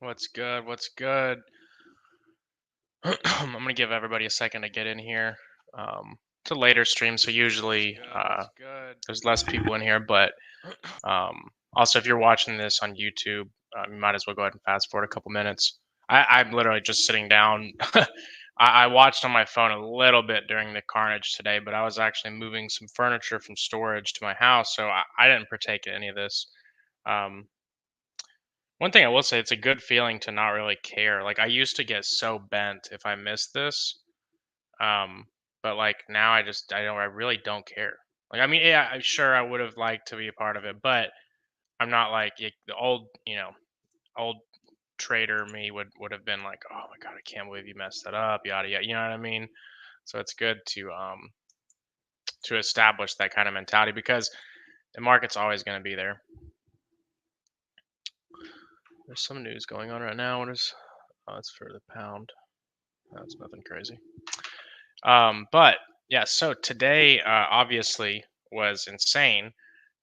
What's good? What's good? I'm gonna give everybody a second to get in here. It's a later stream, so usually there's less people in here. But also, if you're watching this on YouTube, you might as well go ahead and fast forward a couple minutes. I'm literally just sitting down. I watched on my phone a little bit during the carnage today, but I was actually moving some furniture from storage to my house, so I didn't partake in any of this. Um, One thing I will say, it's a good feeling to not really care. Like I used to get so bent if I missed this, um, but like now I really don't care. Like I mean, yeah, I'm sure I would have liked to be a part of it, but I'm not like the old, old trader me would have been like, oh my god, I can't believe you messed that up, yada yada. You know what I mean? So it's good to establish that kind of mentality because the market's always going to be there. There's some news going on right now. What is? Oh, it's for the pound. That's nothing crazy. But yeah, so today obviously was insane.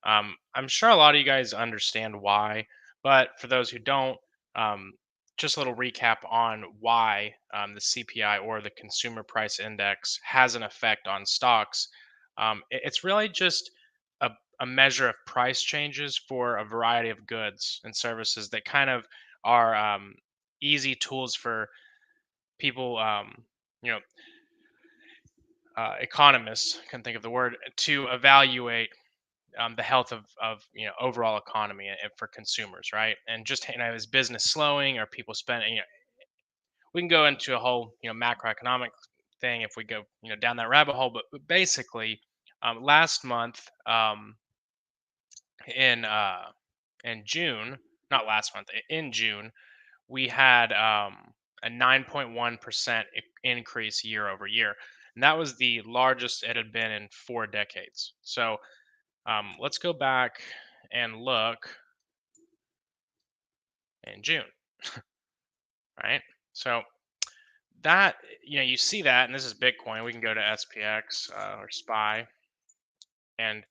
I'm sure a lot of you guys understand why, but for those who don't, um, just a little recap on why the CPI or the Consumer Price Index has an effect on stocks. It's really just a, a measure of price changes for a variety of goods and services that kind of are easy tools for people, you know, economists can think of the word to evaluate the health of overall economy and for consumers, right? And just is business slowing or people spending? We can go into a whole macroeconomic thing if we go down that rabbit hole. But basically, last month in uh, in June, not last month, in June, we had a 9.1% increase year over year. And that was the largest it had been in 4 decades. So let's go back and look in June, right? So that, you see that, and this is Bitcoin. We can go to SPX or SPY and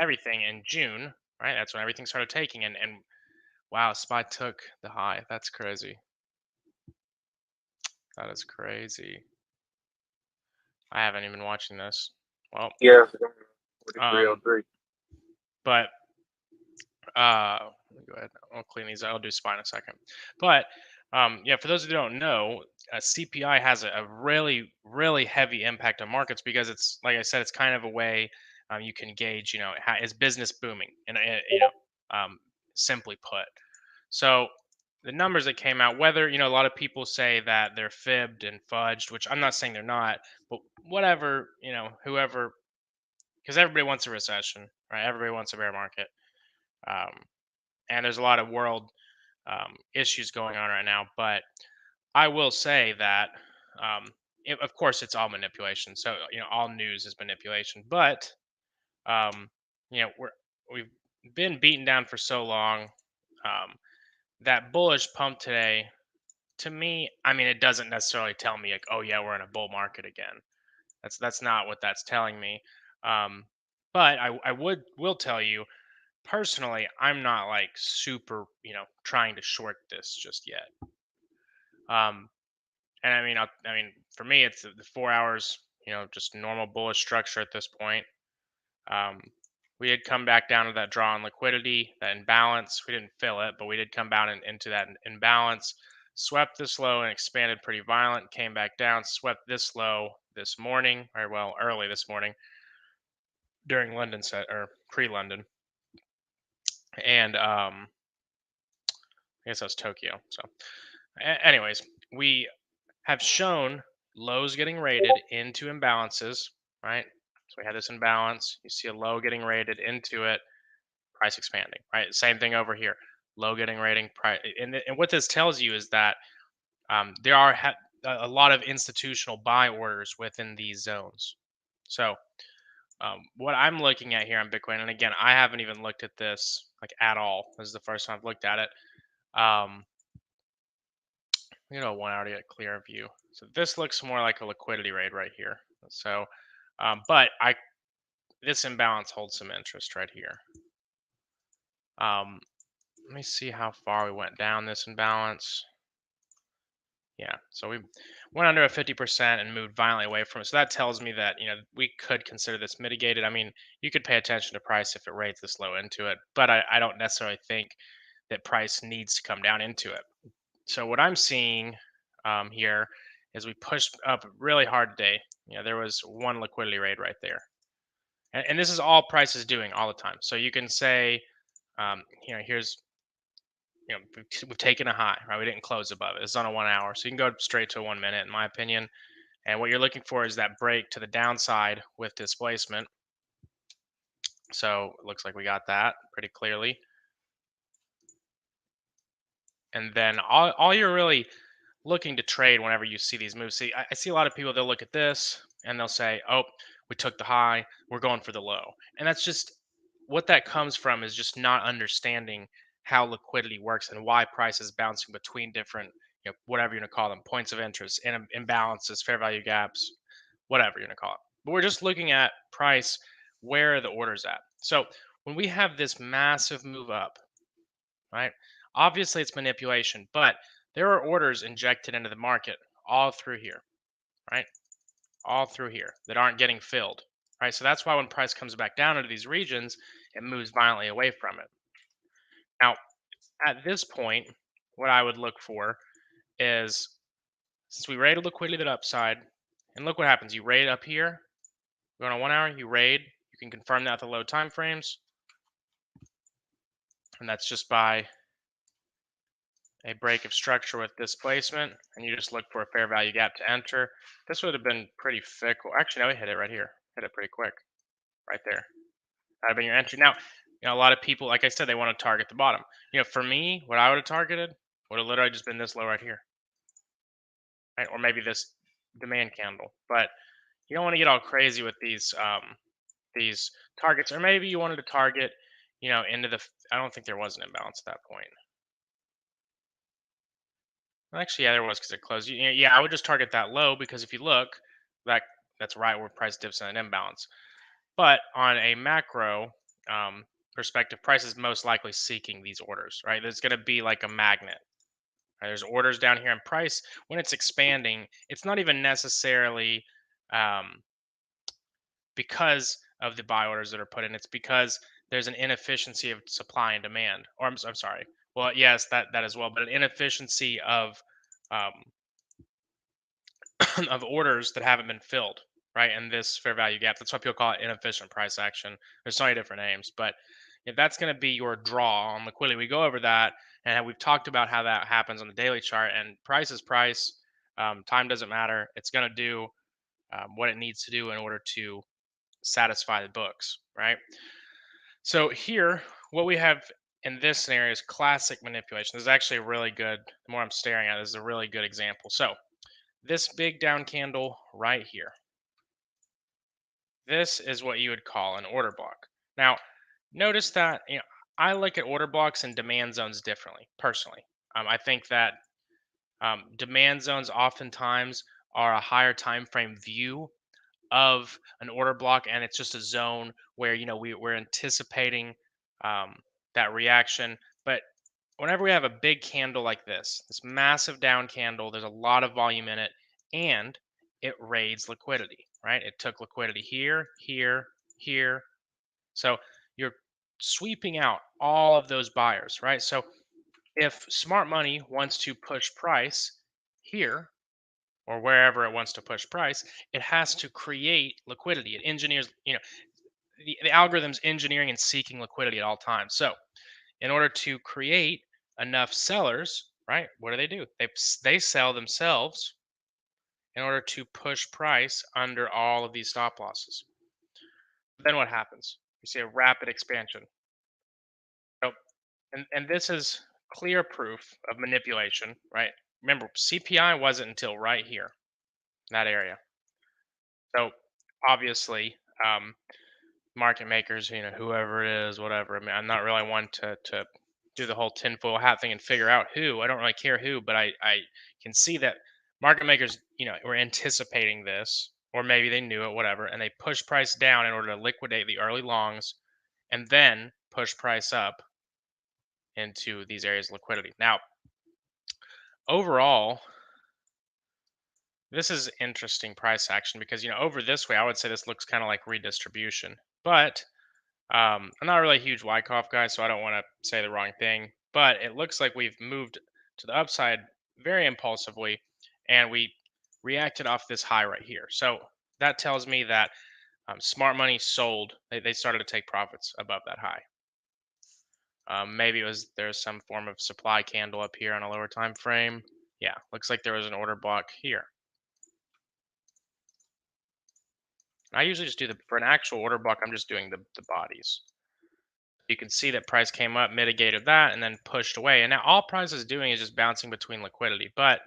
everything in June, right? That's when everything started taking. And wow, SPY took the high. That's crazy. That is crazy. I haven't even been watching this. Well, Yeah, um, 4303. but let me go ahead. I'll clean these. I'll do SPY in a second. But yeah, for those who don't know, CPI has a really, really heavy impact on markets because it's like I said, it's kind of a way you can gauge, how is business booming, and simply put. So the numbers that came out, whether a lot of people say that they're fibbed and fudged, which I'm not saying they're not, but whatever, whoever, because everybody wants a recession, right? Everybody wants a bear market, um, and there's a lot of world issues going on right now. But I will say that, of course, it's all manipulation. So all news is manipulation. But we've been beaten down for so long. Um, that bullish pump today, to me, I mean, it doesn't necessarily tell me like, oh yeah, we're in a bull market again. That's not what that's telling me. Um, but I will tell you personally, I'm not like super, trying to short this just yet. Um, and I mean, for me, it's the 4 hours, just normal bullish structure at this point. Um, we did come back down to that draw on liquidity, that imbalance. We didn't fill it, but we did come down into that imbalance. Swept this low and expanded pretty violent. Came back down, swept this low this morning, or well, early this morning during London set or pre-London, and I guess that's Tokyo. So, anyways, we have shown lows getting rated into imbalances, right? So we had this imbalance. You see a low getting rated into it, price expanding, right? Same thing over here. Low getting rating, price. And what this tells you is that there are a lot of institutional buy orders within these zones. So what I'm looking at here on Bitcoin, and again, I haven't even looked at this like at all. This is the first time I've looked at it. Um, 1 hour to get a clear view. So this looks more like a liquidity raid right here. So, but this imbalance holds some interest right here. Um, let me see how far we went down this imbalance. Yeah, so we went under a 50% and moved violently away from it. So that tells me that, we could consider this mitigated. I mean, you could pay attention to price if it rates this low into it, but I don't necessarily think that price needs to come down into it. So what I'm seeing here is we pushed up really hard today. There was one liquidity raid right there. And this is all price is doing all the time. So you can say, here's we've taken a high, right? We didn't close above it. It's on a 1 hour, so you can go straight to a 1 minute, in my opinion. And what you're looking for is that break to the downside with displacement. So it looks like we got that pretty clearly. And then all you're really looking to trade whenever you see these moves. See, I see a lot of people, they'll look at this and they'll say, oh, we took the high, we're going for the low. And that's just what that comes from, is just not understanding how liquidity works and why price is bouncing between different, whatever you're going to call them, points of interest, imbalances, fair value gaps, whatever you're going to call it. But we're just looking at price, where are the orders at? So when we have this massive move up, right? Obviously, it's manipulation, but there are orders injected into the market all through here, right? All through here that aren't getting filled, right? So that's why when price comes back down into these regions, it moves violently away from it. Now, at this point, what I would look for is, since we rated liquidity to the upside, and look what happens. You raid up here, go on a 1 hour, you raid, you can confirm that with the low time frames, and that's just by a break of structure with displacement, and you just look for a fair value gap to enter. This would have been pretty fickle. Actually, no, we hit it right here. Hit it pretty quick, right there. That'd have been your entry. Now, a lot of people, like I said, they want to target the bottom. For me, what I would have targeted would have literally just been this low right here, right, or maybe this demand candle. But you don't want to get all crazy with these targets, or maybe you wanted to target, into the. I don't think there was an imbalance at that point. Well, actually, yeah, there was, because it closed. Yeah, I would just target that low, because if you look, that that's right where price dips in an imbalance. But on a macro perspective, price is most likely seeking these orders, right? There's going to be like a magnet. Right? There's orders down here, and price, when it's expanding, it's not even necessarily um, because of the buy orders that are put in. It's because there's an inefficiency of supply and demand. Or I'm sorry. Well, yes, that as well, but an inefficiency um, of orders that haven't been filled, right? And this fair value gap. That's why people call it inefficient price action. There's so many different names, but if that's going to be your draw on liquidity, we go over that, and we've talked about how that happens on the daily chart. And price is price. Time doesn't matter. It's going to do what it needs to do in order to satisfy the books, right? So here, what we have in this scenario is classic manipulation. This is actually a really good. The more I'm staring at, this is a really good example. So this big down candle right here, this is what you would call an order block. Now, notice that I look at order blocks and demand zones differently, personally. I think that demand zones oftentimes are a higher time frame view of an order block, and it's just a zone where we're anticipating um, that reaction. But whenever we have a big candle like this massive down candle, there's a lot of volume in it, and it raids liquidity, right? It took liquidity here, here, here. So you're sweeping out all of those buyers, right? So if smart money wants to push price here, or wherever it wants to push price, it has to create liquidity. It engineers, the algorithm's engineering and seeking liquidity at all times. So in order to create enough sellers, right, what do? They sell themselves in order to push price under all of these stop losses. Then what happens? You see a rapid expansion. So, and this is clear proof of manipulation, right? Remember, CPI wasn't until right here, that area. So obviously, market makers, whoever it is, whatever. I mean, I'm not really one to do the whole tinfoil hat thing and figure out who. I don't really care who, but I can see that market makers, were anticipating this, or maybe they knew it, whatever, and they push price down in order to liquidate the early longs, and then push price up into these areas of liquidity. Now, overall, this is interesting price action because over this way, I would say this looks kind of like redistribution, but I'm not really a huge Wyckoff guy, so I don't want to say the wrong thing. But it looks like we've moved to the upside very impulsively, and we reacted off this high right here. So that tells me that smart money sold. They started to take profits above that high. Maybe there's some form of supply candle up here on a lower time frame. Yeah, looks like there was an order block here. I usually just do for an actual order block. I'm just doing the bodies. You can see that price came up, mitigated that, and then pushed away. And now all price is doing is just bouncing between liquidity. But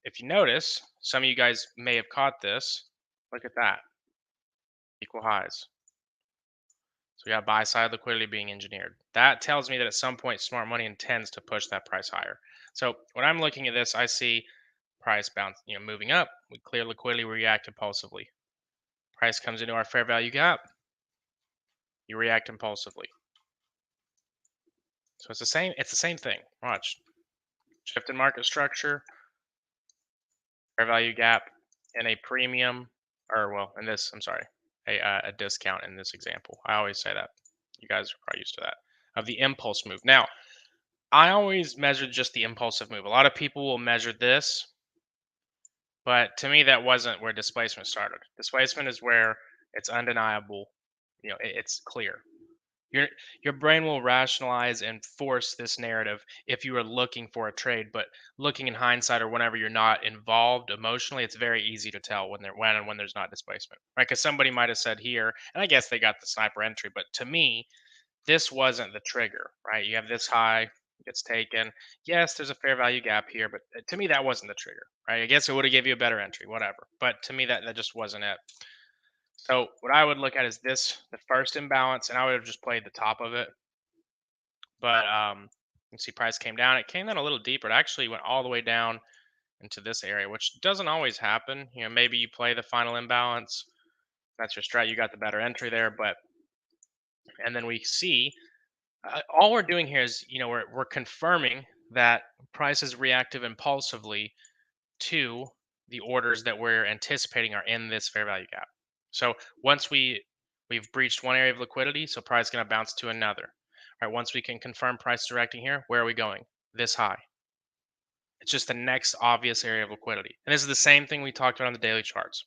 if you notice, some of you guys may have caught this. Look at that, equal highs. So we got buy side liquidity being engineered. That tells me that at some point smart money intends to push that price higher. So when I'm looking at this, I see price bounce, moving up. We clear liquidity, we react impulsively. Price comes into our fair value gap, you react impulsively. So it's the same thing. Watch. Shift in market structure, fair value gap, and a premium, or well, in this, I'm sorry, a discount in this example. I always say that. You guys are probably used to that. Of the impulse move. Now, I always measure just the impulsive move. A lot of people will measure this, but to me, that wasn't where displacement started. Displacement is where it's undeniable. It's clear. Your your brain will rationalize and force this narrative if you are looking for a trade, but looking in hindsight or whenever you're not involved emotionally, it's very easy to tell when there's not displacement, right? Because somebody might have said here, and I guess they got the sniper entry, but to me, this wasn't the trigger, right? You have this high, gets taken. Yes, there's a fair value gap here, but to me, that wasn't the trigger, right? I guess it would have gave you a better entry, whatever. But to me, that just wasn't it. So what I would look at is the first imbalance, and I would have just played the top of it. But you see price came down. It came down a little deeper. It actually went all the way down into this area, which doesn't always happen. Maybe you play the final imbalance. That's your strat. You got the better entry there, but and then we see all we're doing here is we're confirming that price is reactive impulsively to the orders that we're anticipating are in this fair value gap. So once we've breached one area of liquidity, so price is going to bounce to another. All right, once we can confirm price directing here, where are we going? This high. It's just the next obvious area of liquidity. And this is the same thing we talked about on the daily charts.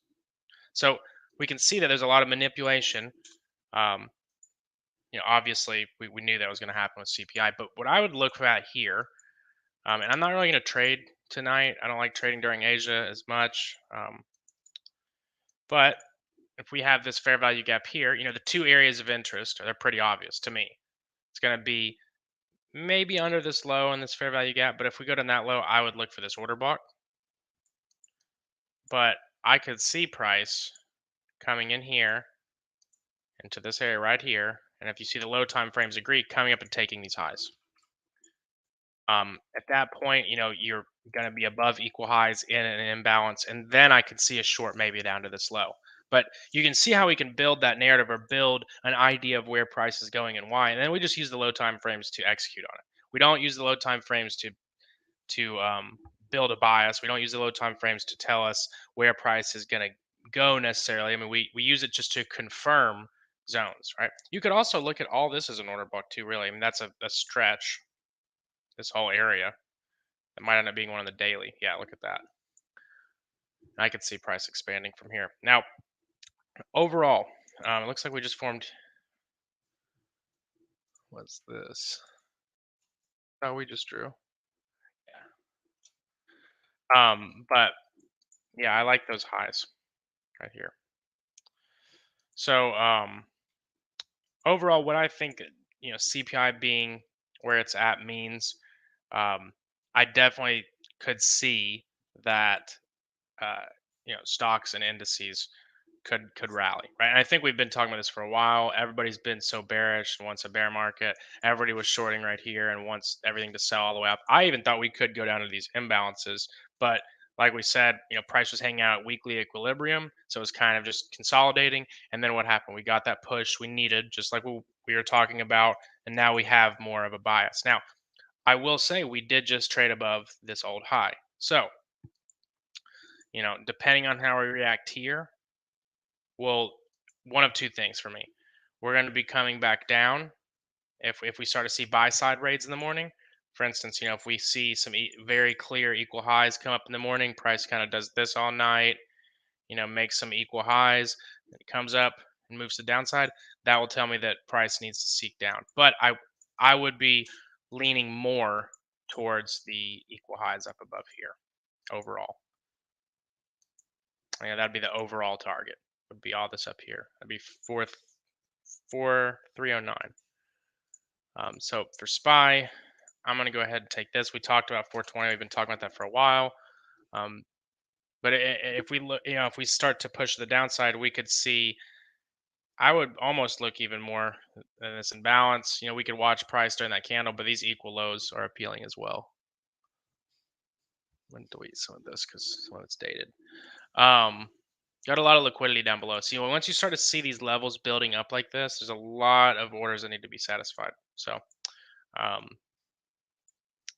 So we can see that there's a lot of manipulation. Um, obviously we knew that was going to happen with CPI, but what I would look at here, and I'm not really going to trade tonight. I don't like trading during Asia as much. But if we have this fair value gap here, the two areas of interest they're pretty obvious to me. It's going to be maybe under this low in this fair value gap, but if we go to that low, I would look for this order block. But I could see price coming in here into this area right here, and if you see the low time frames agree, coming up and taking these highs. At that point, you're going to be above equal highs in an imbalance, and then I could see a short maybe down to this low. But you can see how we can build that narrative or build an idea of where price is going and why, and then we just use the low time frames to execute on it. We don't use the low time frames to build a bias. We don't use the low time frames to tell us where price is going to go necessarily. I mean, we use it just to confirm zones, right? You could also look at all this as an order block too, really. I mean, that's a stretch, this whole area. It might end up being one on the daily. Yeah, look at that. I could see price expanding from here. Now, overall, it looks like we just formed. What's this? Oh, we just drew. Yeah. But yeah, I like those highs right here. So overall, what I think CPI being where it's at means, I definitely could see that stocks and indices could rally, right? And I think we've been talking about this for a while. Everybody's been so bearish and wants a bear market. Everybody was shorting right here and wants everything to sell all the way up. I even thought we could go down to these imbalances, but like we said, price was hanging out at weekly equilibrium, so it was kind of just consolidating. And then what happened? We got that push we needed, just like we were talking about and now we have more of a bias. Now, I will say we did just trade above this old high. So, depending on how we react here, well, one of two things for me. We're going to be coming back down if we start to see buy side raids in the morning. For instance, if we see some very clear equal highs come up in the morning, price kind of does this all night, makes some equal highs, it comes up and moves to the downside, that will tell me that price needs to seek down. But I would be leaning more towards the equal highs up above here overall. That'd be the overall target. Would be all this up here. That'd be 4309. So for SPY, I'm going to go ahead and take this. We talked about 420. We've been talking about that for a while. But if we look, if we start to push the downside, we could see. I would almost look even more than this imbalance. We could watch price during that candle, but these equal lows are appealing as well. I'm going to delete some of this because some of it's dated. Got a lot of liquidity down below. See, once you start to see these levels building up like this, there's a lot of orders that need to be satisfied. So,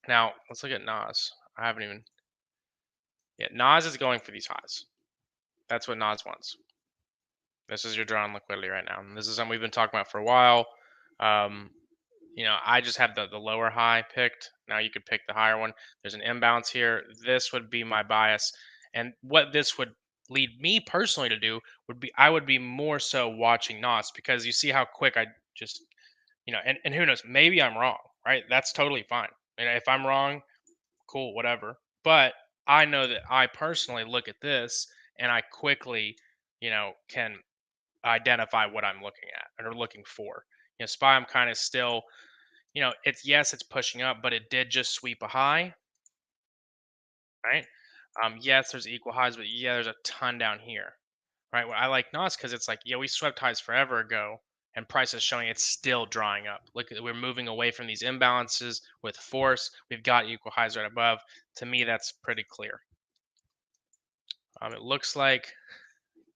now let's look at NAS. I haven't even. Yeah, NAS is going for these highs. That's what NAS wants. This is your drawn liquidity right now. And this is something we've been talking about for a while. I just have the lower high picked. Now you could pick the higher one. There's an imbalance here. This would be my bias. And what this would lead me personally to do would be I would be more so watching NOS, because you see how quick I just, and who knows, maybe I'm wrong, right? That's totally fine. If I'm wrong, cool, whatever. But I know that I personally look at this and I quickly, can identify what I'm looking at or looking for. SPY, I'm kind of still, it's pushing up, but it did just sweep a high, right? Yes, there's equal highs, but yeah, there's a ton down here, right? What I like NOS because it's like, yeah, we swept highs forever ago, and price is showing it's still drying up. Look, we're moving away from these imbalances with force. We've got equal highs right above. To me, that's pretty clear. It looks like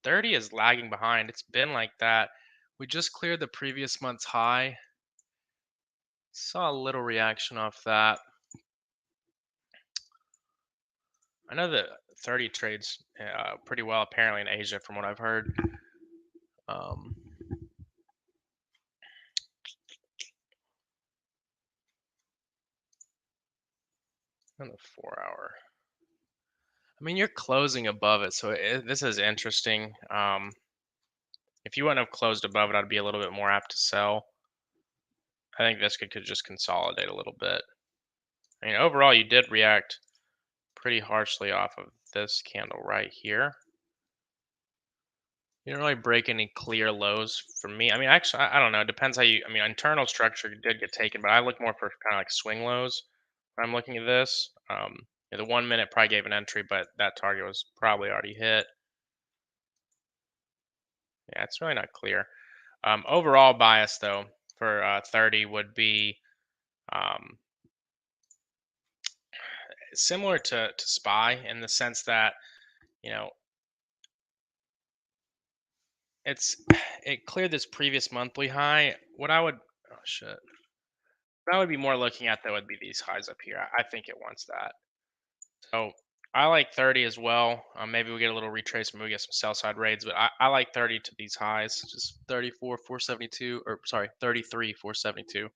30 is lagging behind. It's been like that. We just cleared the previous month's high. Saw a little reaction off that. I know that 30 trades pretty well apparently in Asia from what I've heard. On the 4-hour. I mean, you're closing above it, so this is interesting. If you wouldn't have closed above it, I'd be a little bit more apt to sell. I think this could just consolidate a little bit. I mean, overall, you did react pretty harshly off of this candle right here. You don't really break any clear lows for me. I mean, actually, I don't know. It depends how you. I mean, internal structure did get taken, but I look more for kind of like swing lows when I'm looking at this. The 1 minute probably gave an entry, but that target was probably already hit. Yeah, it's really not clear. Overall bias though for 30 would be similar to SPY in the sense that it cleared this previous monthly high. What I would what I would be more looking at though would be these highs up here. I think it wants that. So I like 30 as well. Maybe we get a little retracement, maybe we get some sell side raids, but I like 30 to these highs, just 34, 472, or sorry, 33, 472.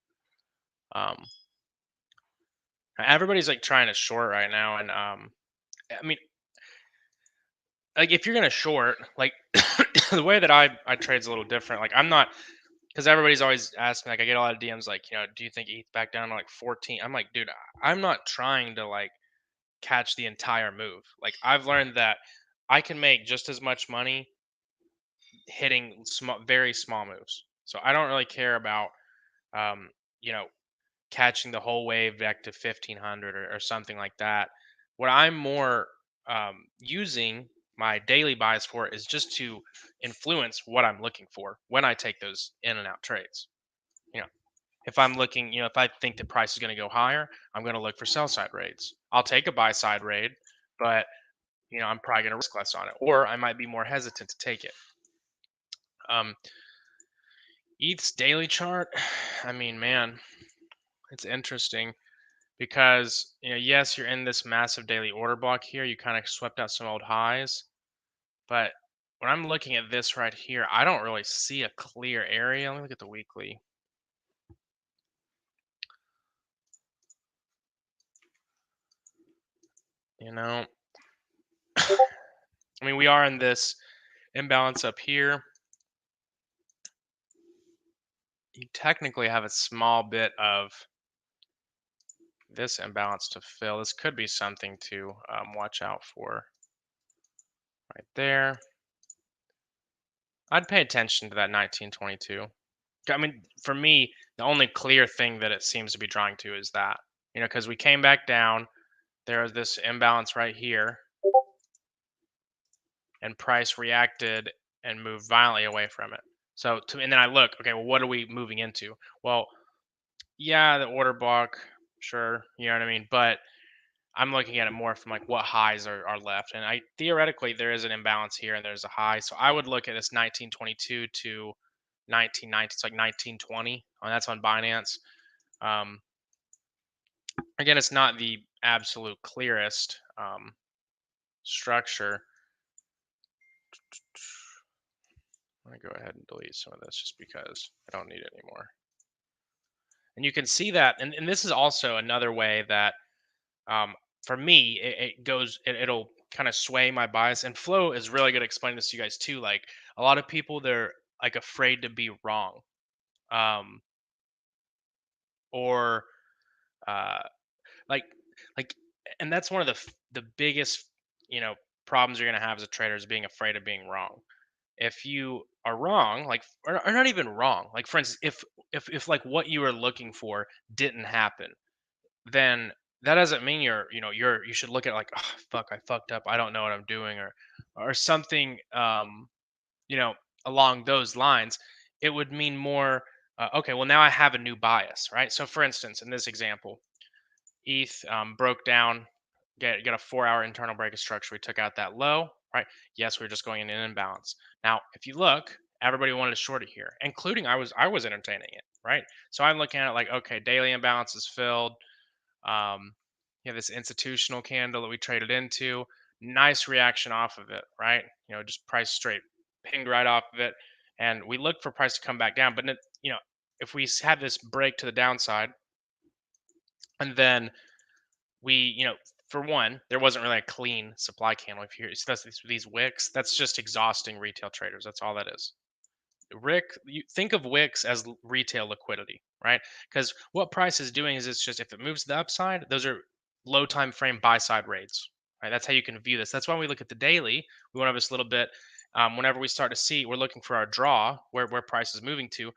Everybody's like trying to short right now, and I mean, like if you're gonna short, like the way that I trade is a little different. Like I'm not, because everybody's always asking, like I get a lot of DMs like, do you think ETH back down to like 14? I'm like, dude, I'm not trying to like catch the entire move. Like I've learned that I can make just as much money hitting very small moves. So I don't really care about, um, you know, catching the whole wave back to 1500 or something like that. What I'm more using my daily bias for is just to influence what I'm looking for when I take those in and out trades. You know, if I'm looking, if I think the price is going to go higher, I'm going to look for sell side raids. I'll take a buy side raid, but I'm probably going to risk less on it, or I might be more hesitant to take it. Um, ETH's daily chart. I mean, man, it's interesting because yes, you're in this massive daily order block here. You kind of swept out some old highs, but when I'm looking at this right here, I don't really see a clear area. Let me look at the weekly. You know, I mean, we are in this imbalance up here. You technically have a small bit of this imbalance to fill. This could be something to watch out for right there. I'd pay attention to that 1922. I mean, for me, the only clear thing that it seems to be drawing to is that, because we came back down, there was this imbalance right here, and price reacted and moved violently away from it. So, and then I look, okay, well, what are we moving into? Well, yeah, the order block, sure, you know what I mean, but I'm looking at it more from like what highs are left, and I theoretically there is an imbalance here, and there's a high, so I would look at this 1922 to 1990. It's like 1920, and that's on Binance. Um, Again, it's not the absolute clearest structure. I'm gonna go ahead and delete some of this just because I don't need it anymore. And you can see that, and this is also another way that um, for me it goes, it'll kind of sway my bias. And Flo is really good at explaining this to you guys too. Like a lot of people, they're like afraid to be wrong, um, or uh, like like, and that's one of the biggest problems you're gonna have as a trader is being afraid of being wrong. If you are wrong, like, or not even wrong, like for instance, if like what you were looking for didn't happen, then that doesn't mean you should look at like, oh, fuck, I fucked up, I don't know what I'm doing, or something, you know along those lines. It would mean more, okay, well, now I have a new bias, right? So for instance, in this example, ETH broke down, get a 4-hour internal break of structure. We took out that low, right? Yes, we were just going in an imbalance. Now, if you look, everybody wanted to short it here, including I was entertaining it, right? So I'm looking at it like, okay, daily imbalance is filled. You have this institutional candle that we traded into. Nice reaction off of it, right? Just price straight pinged right off of it, and we looked for price to come back down. But if we had this break to the downside, and then we, for one, there wasn't really a clean supply candle. If you see these wicks, that's just exhausting retail traders. That's all that is. Rick, you think of wicks as retail liquidity, right? Because what price is doing is, it's just, if it moves to the upside, those are low time frame buy side raids, right? That's how you can view this. That's why we look at the daily. We want to have this little bit. Whenever we start to see, we're looking for our draw, where price is moving to.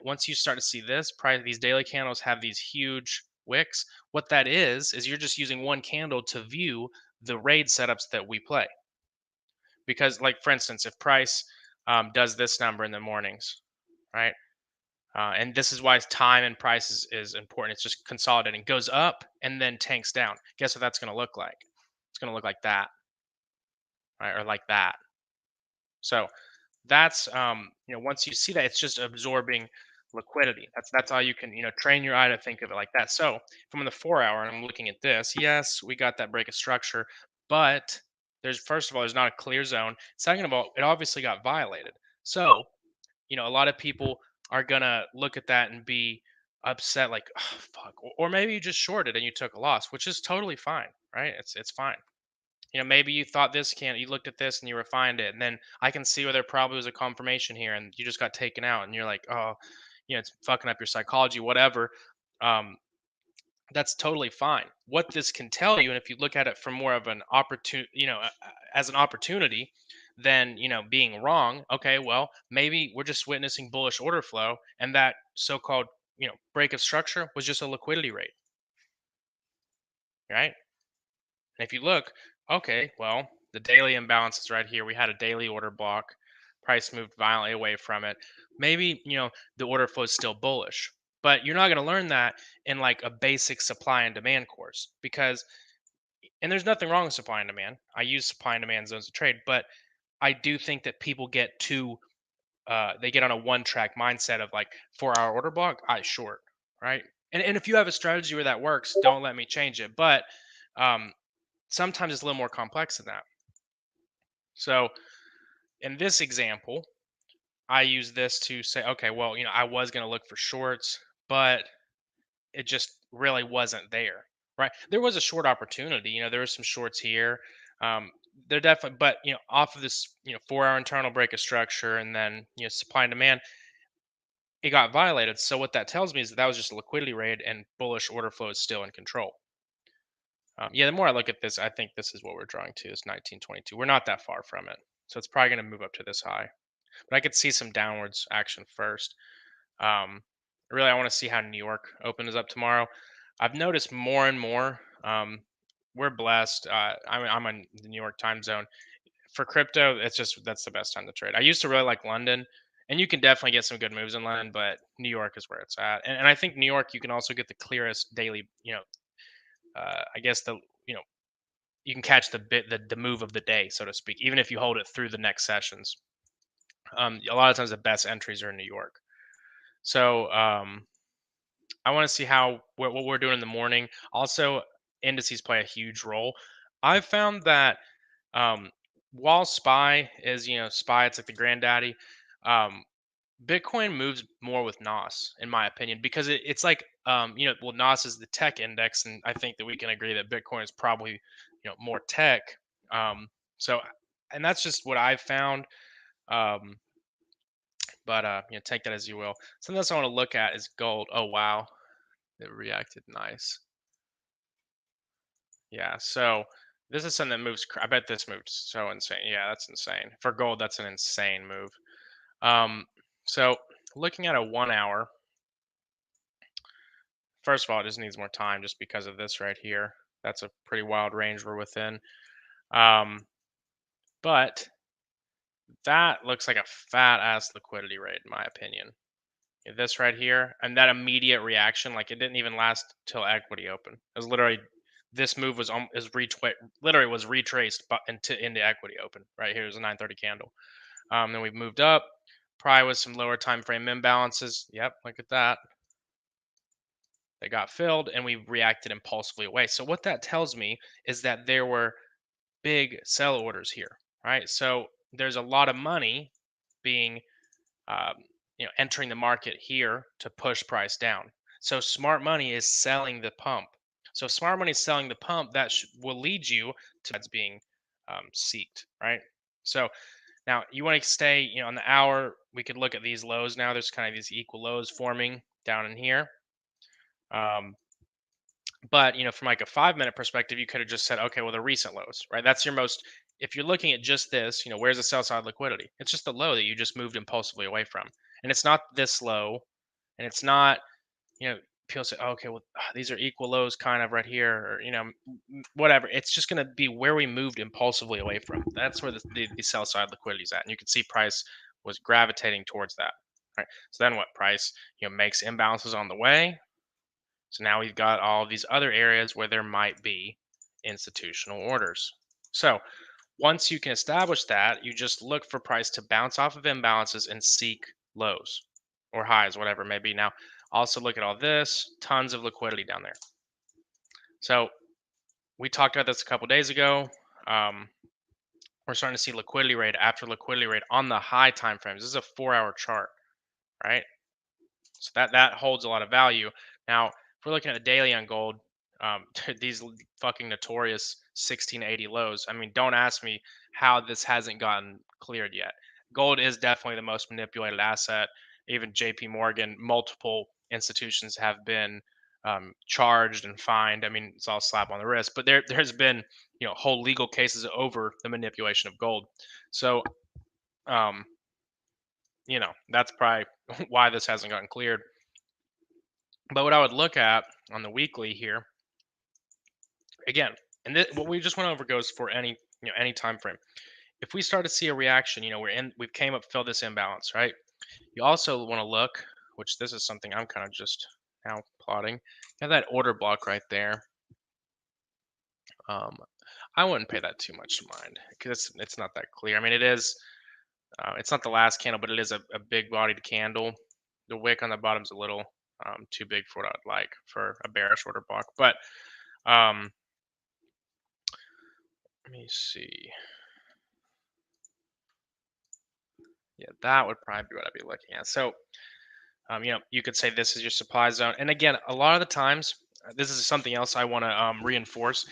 Once you start to see this price, these daily candles have these huge wicks. What that is you're just using one candle to view the raid setups that we play. Because, like, for instance, if price does this number in the mornings, right? And this is why time and price is important. It's just consolidating, goes up and then tanks down. Guess what that's going to look like? It's going to look like that, right? Or like that. So that's, once you see that, it's just absorbing liquidity. That's all you can, train your eye to think of it like that. So from the 4 hour, and I'm looking at this, yes, we got that break of structure, but there's, first of all, there's not a clear zone. Second of all, it obviously got violated. So a lot of people are gonna look at that and be upset, like, oh, fuck, or maybe you just shorted and you took a loss, which is totally fine, right? It's fine. Maybe you thought this can you looked at this and you refined it, and then I can see where there probably was a confirmation here, and you just got taken out, and you're like, oh, it's fucking up your psychology, whatever. Um, that's totally fine. What this can tell you, and if you look at it from more of an opportunity, as an opportunity, then being wrong. Okay, well, maybe we're just witnessing bullish order flow, and that so-called break of structure was just a liquidity rate, right? And if you look, okay, well, the daily imbalance is right here. We had a daily order block. Price moved violently away from it. Maybe, the order flow is still bullish. But you're not going to learn that in like a basic supply and demand course, because, and there's nothing wrong with supply and demand. I use supply and demand zones to trade, but I do think that people get too they get on a one track mindset of like 4 hour order block, I short, right? And if you have a strategy where that works, don't let me change it. But um, sometimes it's a little more complex than that. So in this example, I use this to say, okay, well, I was going to look for shorts, but it just really wasn't there, right? There was a short opportunity. There was some shorts here. Um, they're definitely, but off of this, 4 hour internal break of structure, and then supply and demand, it got violated. So what that tells me is that was just a liquidity raid, and bullish order flow is still in control. Yeah, the more I look at this, I think this is what we're drawing to is 1922. We're not that far from it, so it's probably going to move up to this high. But I could see some downwards action first. Um, really, I want to see how New York opens up tomorrow. I've noticed more and more. We're blessed. I'm in the New York time zone. For crypto, that's the best time to trade. I used to really like London, and you can definitely get some good moves in London, but New York is where it's at. And I think New York, you can also get the clearest daily. I guess you know you can catch the move of the day, so to speak, even if you hold it through the next sessions. A lot of times the best entries are in New York. So I want to see how what we're doing in the morning. Also, indices play a huge role. I've found that um, while SPY is SPY, it's like the granddaddy. Um, Bitcoin moves more with NOS, in my opinion, because it's like well, NOS is the tech index, and I think that we can agree that Bitcoin is probably more tech. Um, so, and that's just what I've found. Um, but take that as you will. Something else I want to look at is gold. Oh wow, it reacted nice. Yeah, so this is something that moves. I bet this moved so insane. Yeah, that's insane. For gold, that's an insane move. Um, so looking at a 1 hour, first of all, it just needs more time just because of this right here. That's a pretty wild range we're within. Um, but that looks like a fat ass liquidity rate, in my opinion. This right here, and that immediate reaction, like it didn't even last till equity open. It was literally this move was literally was retraced into equity open. Right here is a 930 candle. Then we moved up, probably with some lower time frame imbalances. Yep, look at that. They got filled, and we reacted impulsively away. So what that tells me is that there were big sell orders here, right? So there's a lot of money being um, entering the market here to push price down. So smart money is selling the pump. So if smart money is selling the pump, that will lead you to that's being seeked, right? So now you want to stay, on the hour. We could look at these lows now. There's kind of these equal lows forming down in here. Um, but from like a 5 minute perspective, you could have just said, okay, well, the recent lows, right? That's your most. If you're looking at just this, where's the sell side liquidity? It's just the low that you just moved impulsively away from, and it's not this low, and it's not, people say, oh, okay, well, these are equal lows, kind of right here, or whatever. It's just going to be where we moved impulsively away from. That's where the sell side liquidity is at, and you can see price was gravitating towards that. Right. So then what? Price, makes imbalances on the way. So now we've got all these other areas where there might be institutional orders. So once you can establish that, you just look for price to bounce off of imbalances and seek lows or highs, whatever it may be. Now, also look at all this, tons of liquidity down there. So we talked about this a couple days ago. We're starting to see liquidity rate after liquidity rate on the high time frames. This is a 4 hour chart, right? So that holds a lot of value. Now, if we're looking at the daily on gold, these fucking notorious 1680 lows. I mean, don't ask me how this hasn't gotten cleared yet. Gold is definitely the most manipulated asset. Even J.P. Morgan, multiple institutions have been charged and fined. I mean, it's all slap on the wrist. But there's been whole legal cases over the manipulation of gold. So um, that's probably why this hasn't gotten cleared. But what I would look at on the weekly here, again, and what we just went over goes for any time frame. If we start to see a reaction, we've came up, fill this imbalance, right? You also want to look, which this is something I'm kind of just now plotting. You have that order block right there. I wouldn't pay that too much mind because it's not that clear. I mean, it is It's not the last candle, but it is a big bodied candle. The wick on the bottom's a little too big for what I'd like for a bearish order block. But let me see. Yeah, that would probably be what I'd be looking at. So, you could say this is your supply zone. And again, a lot of the times, this is something else I want to reinforce.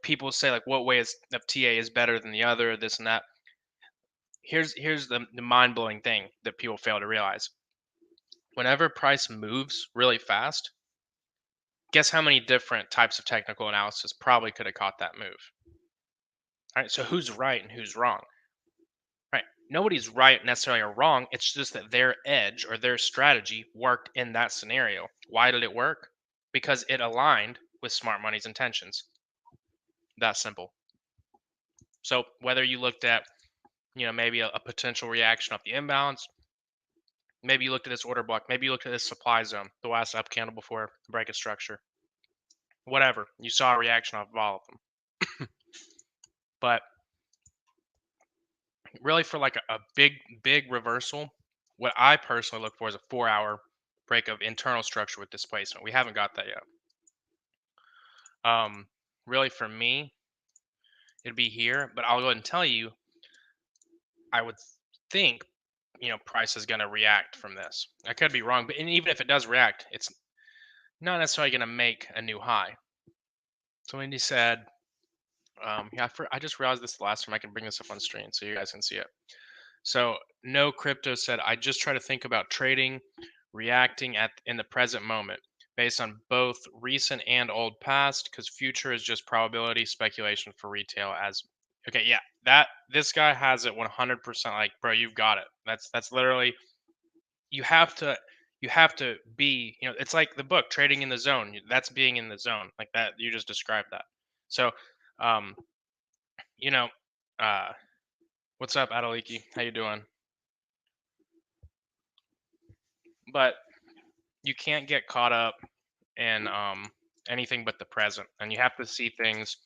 People say like, what way is of TA is better than the other, this and that. Here's the mind blowing thing that people fail to realize. Whenever price moves really fast, guess how many different types of technical analysis probably could have caught that move. All right, so who's right and who's wrong? Right, nobody's right necessarily or wrong. It's just that their edge or their strategy worked in that scenario. Why did it work? Because it aligned with smart money's intentions. That simple. So whether you looked at, maybe a potential reaction off the imbalance, maybe you looked at this order block, maybe you looked at this supply zone, the last up candle before the break of structure, whatever, you saw a reaction off of all of them. But really, for like a big reversal, what I personally look for is a 4-hour break of internal structure with displacement. We haven't got that yet. Really, for me, it'd be here, but I'll go ahead and tell you, I would think, price is going to react from this. I could be wrong, but even if it does react, it's not necessarily going to make a new high. So Indy said, I just realized this last time. I can bring this up on screen so you guys can see it. So no crypto said, I just try to think about trading, reacting in the present moment based on both recent and old past, because future is just probability speculation for retail. As okay, yeah, this guy has it 100%. Like, bro, you've got it. That's literally, you have to be, it's like the book Trading in the Zone. That's being in the zone, like that. You just described that. So you know what's up, Adaliki? How you doing? But you can't get caught up in anything but the present, and you have to see things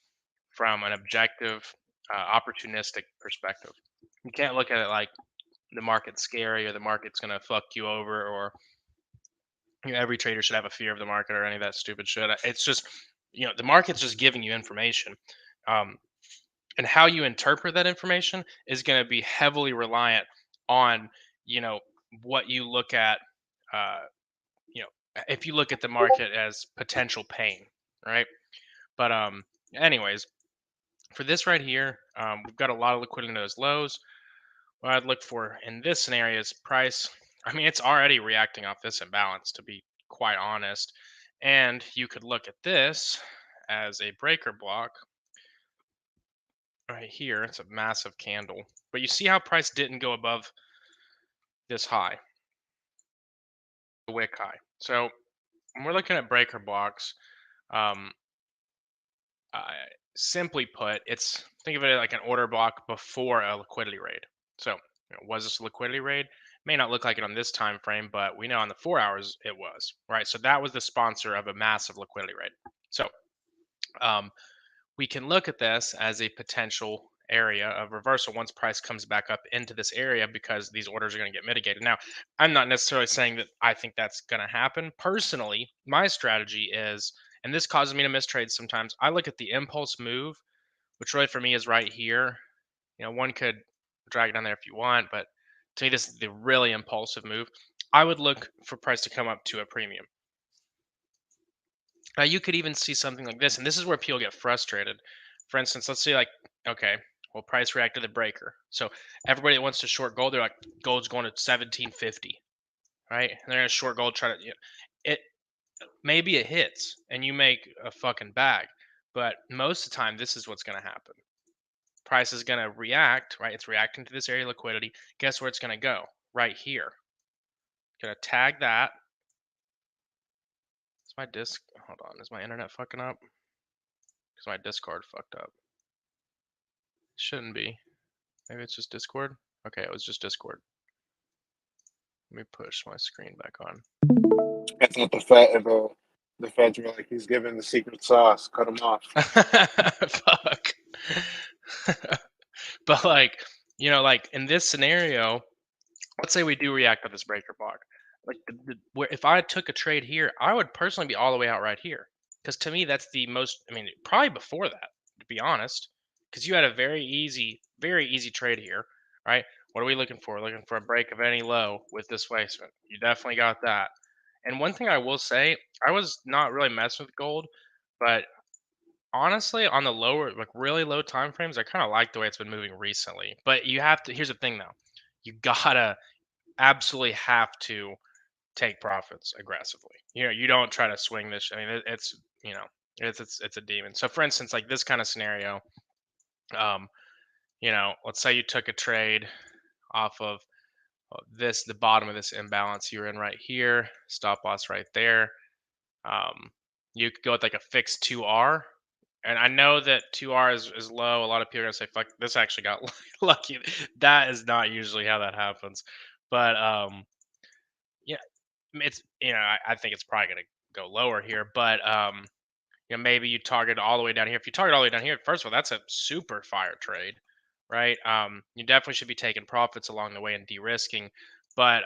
from an objective, opportunistic perspective. You can't look at it like the market's scary or the market's gonna fuck you over, or every trader should have a fear of the market or any of that stupid shit. It's just, the market's just giving you information, and how you interpret that information is going to be heavily reliant on, what you look at. Uh, you know, if you look at the market as potential pain, right? But anyways, for this right here, we've got a lot of liquidity in those lows. What I'd look for in this scenario is price. I mean, it's already reacting off this imbalance, to be quite honest. And you could look at this as a breaker block right here. It's a massive candle. But you see how price didn't go above this high, the wick high. So when we're looking at breaker blocks, um, simply put, think of it like an order block before a liquidity raid. So was this a liquidity raid? May not look like it on this time frame, but we know on the 4 hours it was, right? So that was the sponsor of a massive liquidity raid. So we can look at this as a potential area of reversal once price comes back up into this area, because these orders are going to get mitigated. Now, I'm not necessarily saying that I think that's going to happen. Personally, my strategy is, and this causes me to miss trades sometimes, I look at the impulse move, which really for me is right here. One could drag it down there if you want, but to me, this is the really impulsive move. I would look for price to come up to a premium. Now, you could even see something like this, and this is where people get frustrated. For instance, let's say like, okay, well, price reacted to the breaker. So everybody that wants to short gold, they're like, gold's going to 1750, right? And they're gonna short gold, try to, it maybe it hits and you make a fucking bag, but most of the time, this is what's gonna happen. Price is gonna react, right? It's reacting to this area of liquidity. Guess where it's gonna go? Right here. Gonna tag that. Is my disk? Hold on. Is my internet fucking up? Because my Discord fucked up. Shouldn't be. Maybe it's just Discord. Okay, it was just Discord. Let me push my screen back on. I thought the feds were like, he's giving the secret sauce. Cut him off. Fuck. But like, You know, like in this scenario, let's say we do react to this breaker block. Like where if I took a trade here, I would personally be all the way out right here. Because to me, that's the most. I mean, probably before that, to be honest, because you had a very easy trade here, right? What are we looking for? Looking for a break of any low with displacement. You definitely got that. And one thing I will say, I was not really messing with gold, but honestly, on the lower, like really low time frames, I kind of like the way it's been moving recently. But you have to. Here's the thing, though. You gotta absolutely have to take profits aggressively. You know, you don't try to swing this. I mean, it's you know, it's a demon. So, for instance, like this kind of scenario, um, you know, let's say you took a trade off of this, the bottom of this imbalance you're in right here, stop loss right there. Um, you could go with like a fixed 2R. And I know that 2R is low. A lot of people are gonna say, "Fuck, this actually got lucky." That is not usually how that happens. But yeah, it's I think it's probably gonna go lower here, but maybe you target all the way down here. If you target all the way down here, first of all, that's a super fire trade, right? You definitely should be taking profits along the way and de-risking. But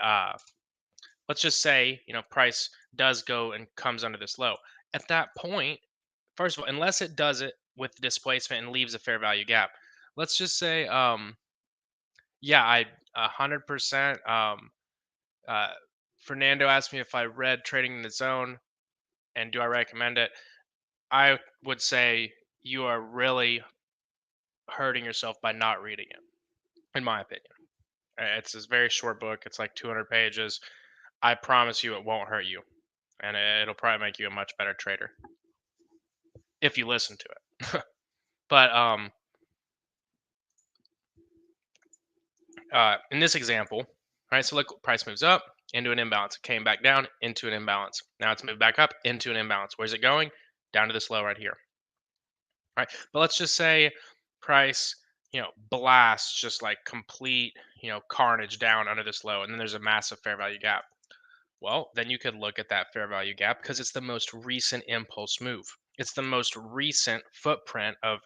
let's just say price does go and comes under this low. At that point, first of all, unless it does it with displacement and leaves a fair value gap, let's just say yeah, I 100%. Uh, Fernando asked me if I read Trading in the Zone and do I recommend it. I would say you are really hurting yourself by not reading it, in my opinion. It's this very short book. It's like 200 pages. I promise you, it won't hurt you, and it'll probably make you a much better trader if you listen to it. But in this example, right? So look, price moves up into an imbalance. It came back down into an imbalance. Now it's moved back up into an imbalance. Where's it going? Down to this low right here. Right. But let's just say price, blasts just like complete, carnage down under this low, and then there's a massive fair value gap. Well, then you could look at that fair value gap because it's the most recent impulse move. It's the most recent footprint of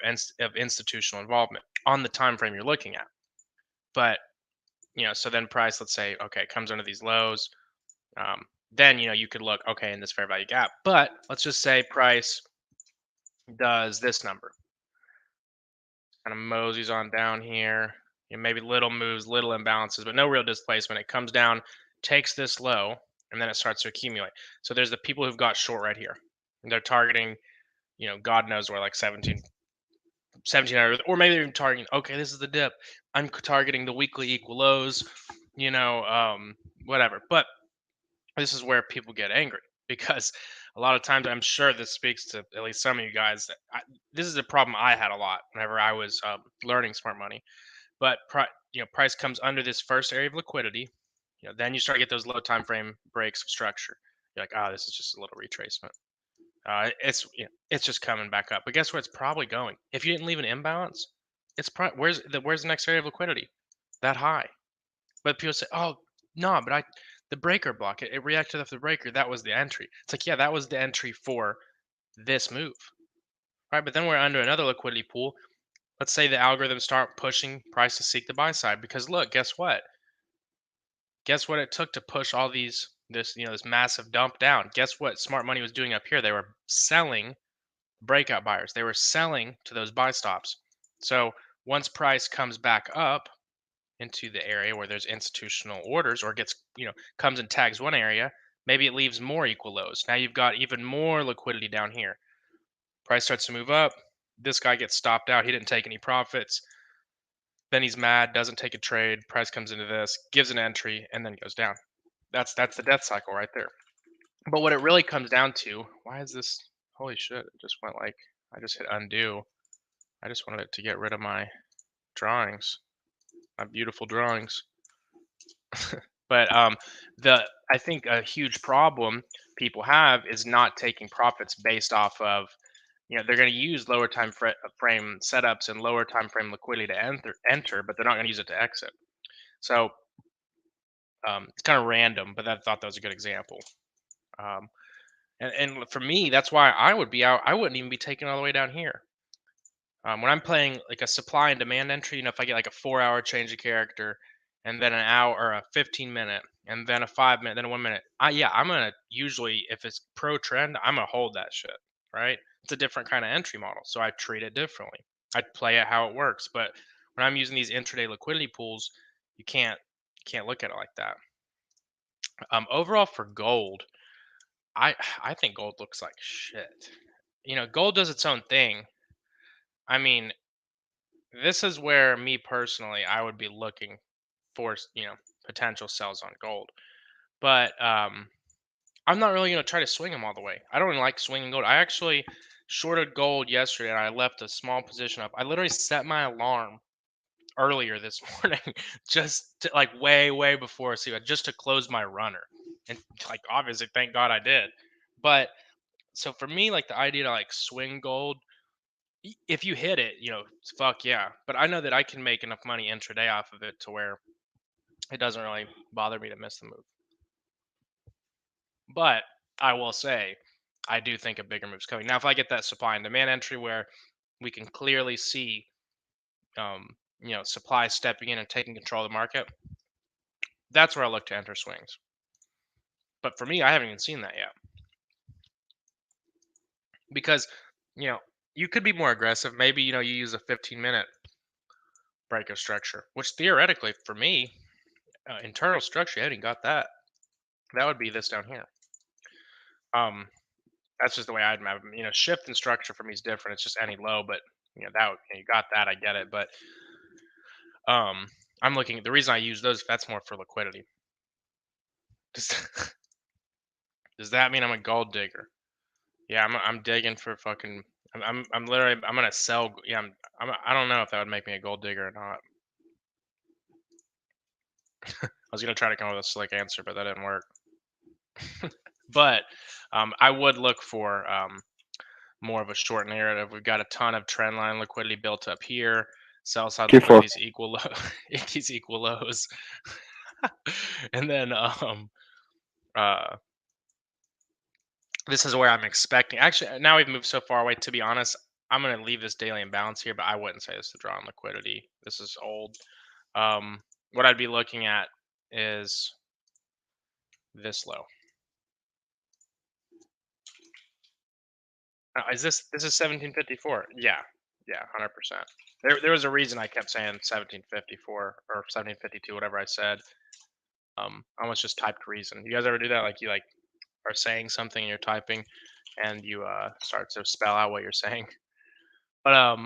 institutional involvement on the time frame you're looking at. But so then price, let's say, okay, comes under these lows. Then you could look, okay, in this fair value gap. But let's just say price does this number, kind of moseys on down here. Maybe little moves, little imbalances, but no real displacement. It comes down, takes this low, and then it starts to accumulate. So there's the people who've got short right here. And they're targeting, God knows where, like 1700, or maybe they're even targeting, okay, this is the dip. I'm targeting the weekly equal lows, whatever. But this is where people get angry because a lot of times I'm sure this speaks to at least some of you guys. This is a problem I had a lot whenever I was learning smart money. But price comes under this first area of liquidity. Then you start to get those low time frame breaks of structure. You're like, oh, this is just a little retracement. It's just coming back up. But guess where it's probably going? If you didn't leave an imbalance, it's probably where's the next area of liquidity? That high. But people say, oh no, but the breaker block, it reacted off the breaker. That was the entry. It's like, yeah, that was the entry for this move. Right. But then we're under another liquidity pool. Let's say the algorithms start pushing price to seek the buy side because look, guess what? Guess what it took to push all this massive dump down. Guess what smart money was doing up here? They were selling breakout buyers. They were selling to those buy stops. So once price comes back up into the area where there's institutional orders or comes and tags one area, maybe it leaves more equal lows. Now you've got even more liquidity down here. Price starts to move up. This guy gets stopped out. He didn't take any profits. Then he's mad, doesn't take a trade. Price comes into this, gives an entry, and then goes down. That's the death cycle right there. But what it really comes down to, why is this? Holy shit! It just went like I just hit undo. I just wanted it to get rid of my drawings, my beautiful drawings. But I think a huge problem people have is not taking profits based off of they're going to use lower time frame setups and lower time frame liquidity to enter, but they're not going to use it to exit. So it's kind of random, but I thought that was a good example. Um, and for me, that's why I would be out. I wouldn't even be taken all the way down here. When I'm playing like a supply and demand entry, if I get like a 4-hour change of character, and then an hour or a 15 minute, and then a 5 minute, then a 1 minute, yeah, I'm gonna usually, if it's pro trend, I'm gonna hold that shit. Right? It's a different kind of entry model, so I treat it differently. I play it how it works. But when I'm using these intraday liquidity pools, you can't look at it like that. Overall for gold, I think gold looks like shit. Gold does its own thing. I mean, this is where me personally, I would be looking for potential sells on gold. But I'm not really going to try to swing them all the way. I don't really like swinging gold. I actually shorted gold yesterday and I left a small position up. I literally set my alarm earlier this morning, just to, like way before CPI, just to close my runner. And like obviously, thank God I did. But so for me, like the idea to like swing gold, if you hit it, fuck yeah. But I know that I can make enough money intraday off of it to where it doesn't really bother me to miss the move. But I will say, I do think a bigger move's coming. Now, if I get that supply and demand entry where we can clearly see, supply stepping in and taking control of the market, that's where I look to enter swings. But for me, I haven't even seen that yet. Because, you could be more aggressive. Maybe, you use a 15-minute break of structure, which theoretically, for me, internal structure, I haven't got that. That would be this down here. That's just the way I'd map them. Shift and structure for me is different. It's just any low, but you got that. I get it, but I'm looking. The reason I use those, that's more for liquidity. Does, does that mean I'm a gold digger? Yeah, I'm digging for fucking. I'm literally. I'm gonna sell. Yeah, I don't know if that would make me a gold digger or not. I was gonna try to come up with a slick answer, but that didn't work. But I would look for more of a short narrative. We've got a ton of trend line liquidity built up here. Sell side Q4. liquidity is equal low, these equal lows, and then uh, this is where I'm expecting. Actually, now we've moved so far away. To be honest, I'm going to leave this daily imbalance here, but I wouldn't say this is a draw on liquidity. This is old. What I'd be looking at is this low. Is this is 1754? Yeah, 100%. There was a reason I kept saying 1754 or 1752, whatever I said. I almost just typed reason. You guys ever do that? Like you are saying something and you're typing, and you start to spell out what you're saying. But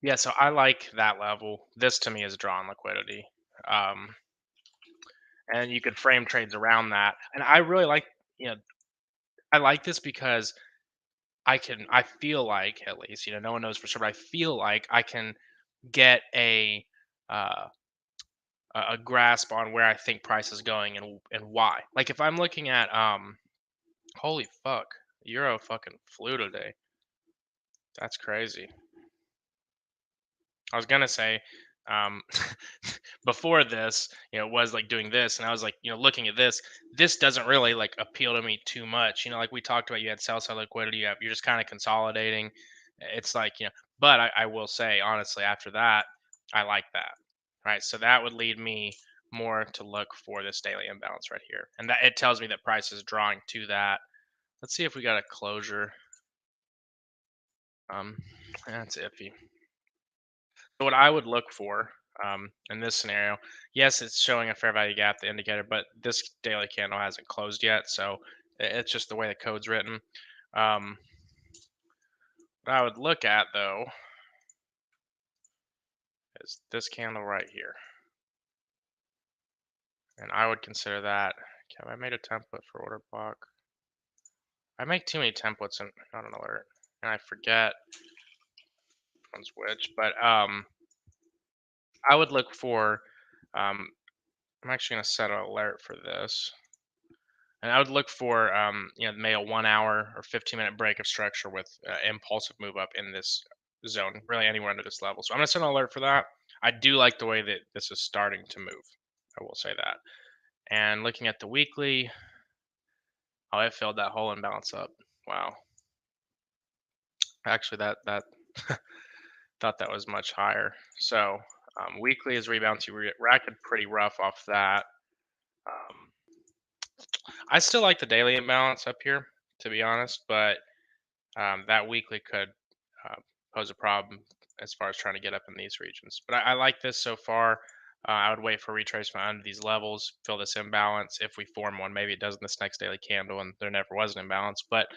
yeah. So I like that level. This to me is drawn liquidity, and you could frame trades around that. And I really like I like this because I feel like, at least, no one knows for sure, but I feel like I can get uh, a grasp on where I think price is going and why. Like if I'm looking at holy fuck, Euro fucking flew today. That's crazy. I was gonna say, um, before this, it was like doing this, and I was like, looking at this. This doesn't really like appeal to me too much. Like we talked about, you had sell side liquidity. You're just kind of consolidating. It's like but I will say honestly, after that, I like that. Right, so that would lead me more to look for this daily imbalance right here, and that it tells me that price is drawing to that. Let's see if we got a closure. That's iffy. So what I would look for in this scenario, yes, it's showing a fair value gap, the indicator, but this daily candle hasn't closed yet, so it's just the way the code's written. What I would look at though is this candle right here, and I would consider that. Have I made a template for order block? I make too many templates and I don't know where, and I forget which one's which. But I would look for. I'm actually gonna set an alert for this. And I would look for, maybe a 1 hour or 15-minute break of structure with impulsive move up in this zone, really anywhere under this level. So I'm going to set an alert for that. I do like the way that this is starting to move. I will say that. And looking at the weekly, oh, it filled that whole imbalance up. Wow. Actually, that Thought that was much higher. So weekly is rebounds. You reacted pretty rough off that. Um, I still like the daily imbalance up here, to be honest, but that weekly could uh, pose a problem as far as trying to get up in these regions. But I like this so far. I would wait for retracement under these levels, fill this imbalance. If we form one, maybe it does in this next daily candle, and there never was an imbalance. But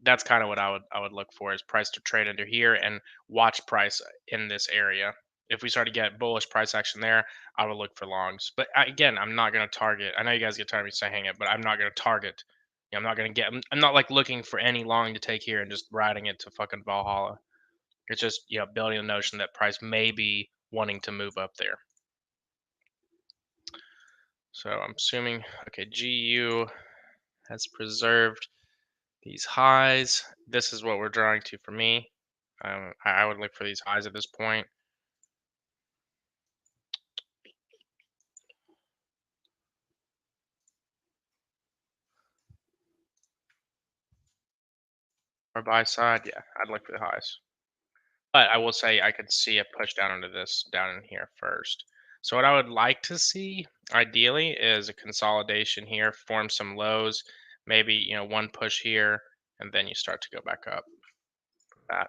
that's kind of what I would look for is price to trade under here and watch price in this area. If we start to get bullish price action there, I would look for longs. But again, I'm not going to target. I know you guys get tired of me saying it, but I'm not going to target. I'm not going to get. I'm not like looking for any long to take here and just riding it to fucking Valhalla. It's just building the notion that price may be wanting to move up there. So I'm assuming okay, GU has preserved these highs. This is what we're drawing to for me. I would look for these highs at this point. Or buy side, yeah, I'd look for the highs. But I will say I could see a push down into this down in here first. So what I would like to see ideally is a consolidation here, form some lows, maybe one push here, and then you start to go back up. That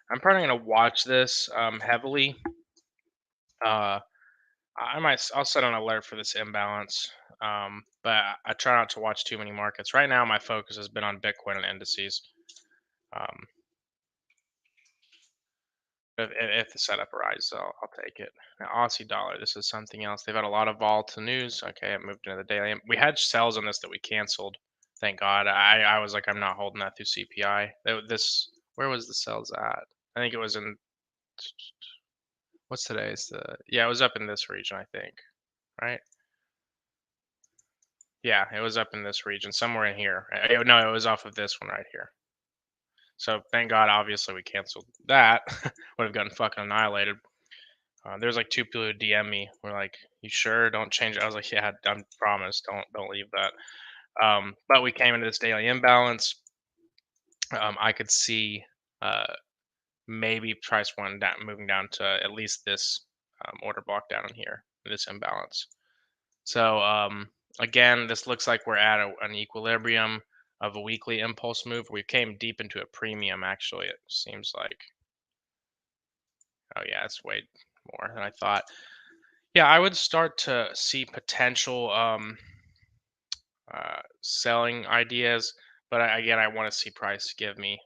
I'm probably going to watch this heavily. I'll set an alert for this imbalance, but I try not to watch too many markets. Right now, my focus has been on Bitcoin and indices. Um, if the setup arises, I'll take it. Now, Aussie dollar, this is something else. They've had a lot of volatile news. Okay, it moved into the daily. We had sells on this that we canceled. Thank God. I was like, I'm not holding that through CPI. This where was the sells at? I think it was in what's today's it was up in this region, I think, right? Yeah, it was up in this region, somewhere in here. No, it was off of this one right here. So thank God, obviously we canceled that. Would have gotten fucking annihilated. There's like two people who DM me. We're like, "You sure? Don't change it." I was like, "Yeah, I promise. Don't leave that." But we came into this daily imbalance. I could see uh, maybe price one down, moving down to at least this order block down in here, this imbalance. So again, this looks like we're at an equilibrium of a weekly impulse move. We came deep into a premium. Actually, it seems like. Oh yeah, it's way more than I thought. Yeah, I would start to see potential selling ideas, but again, I want to see price give me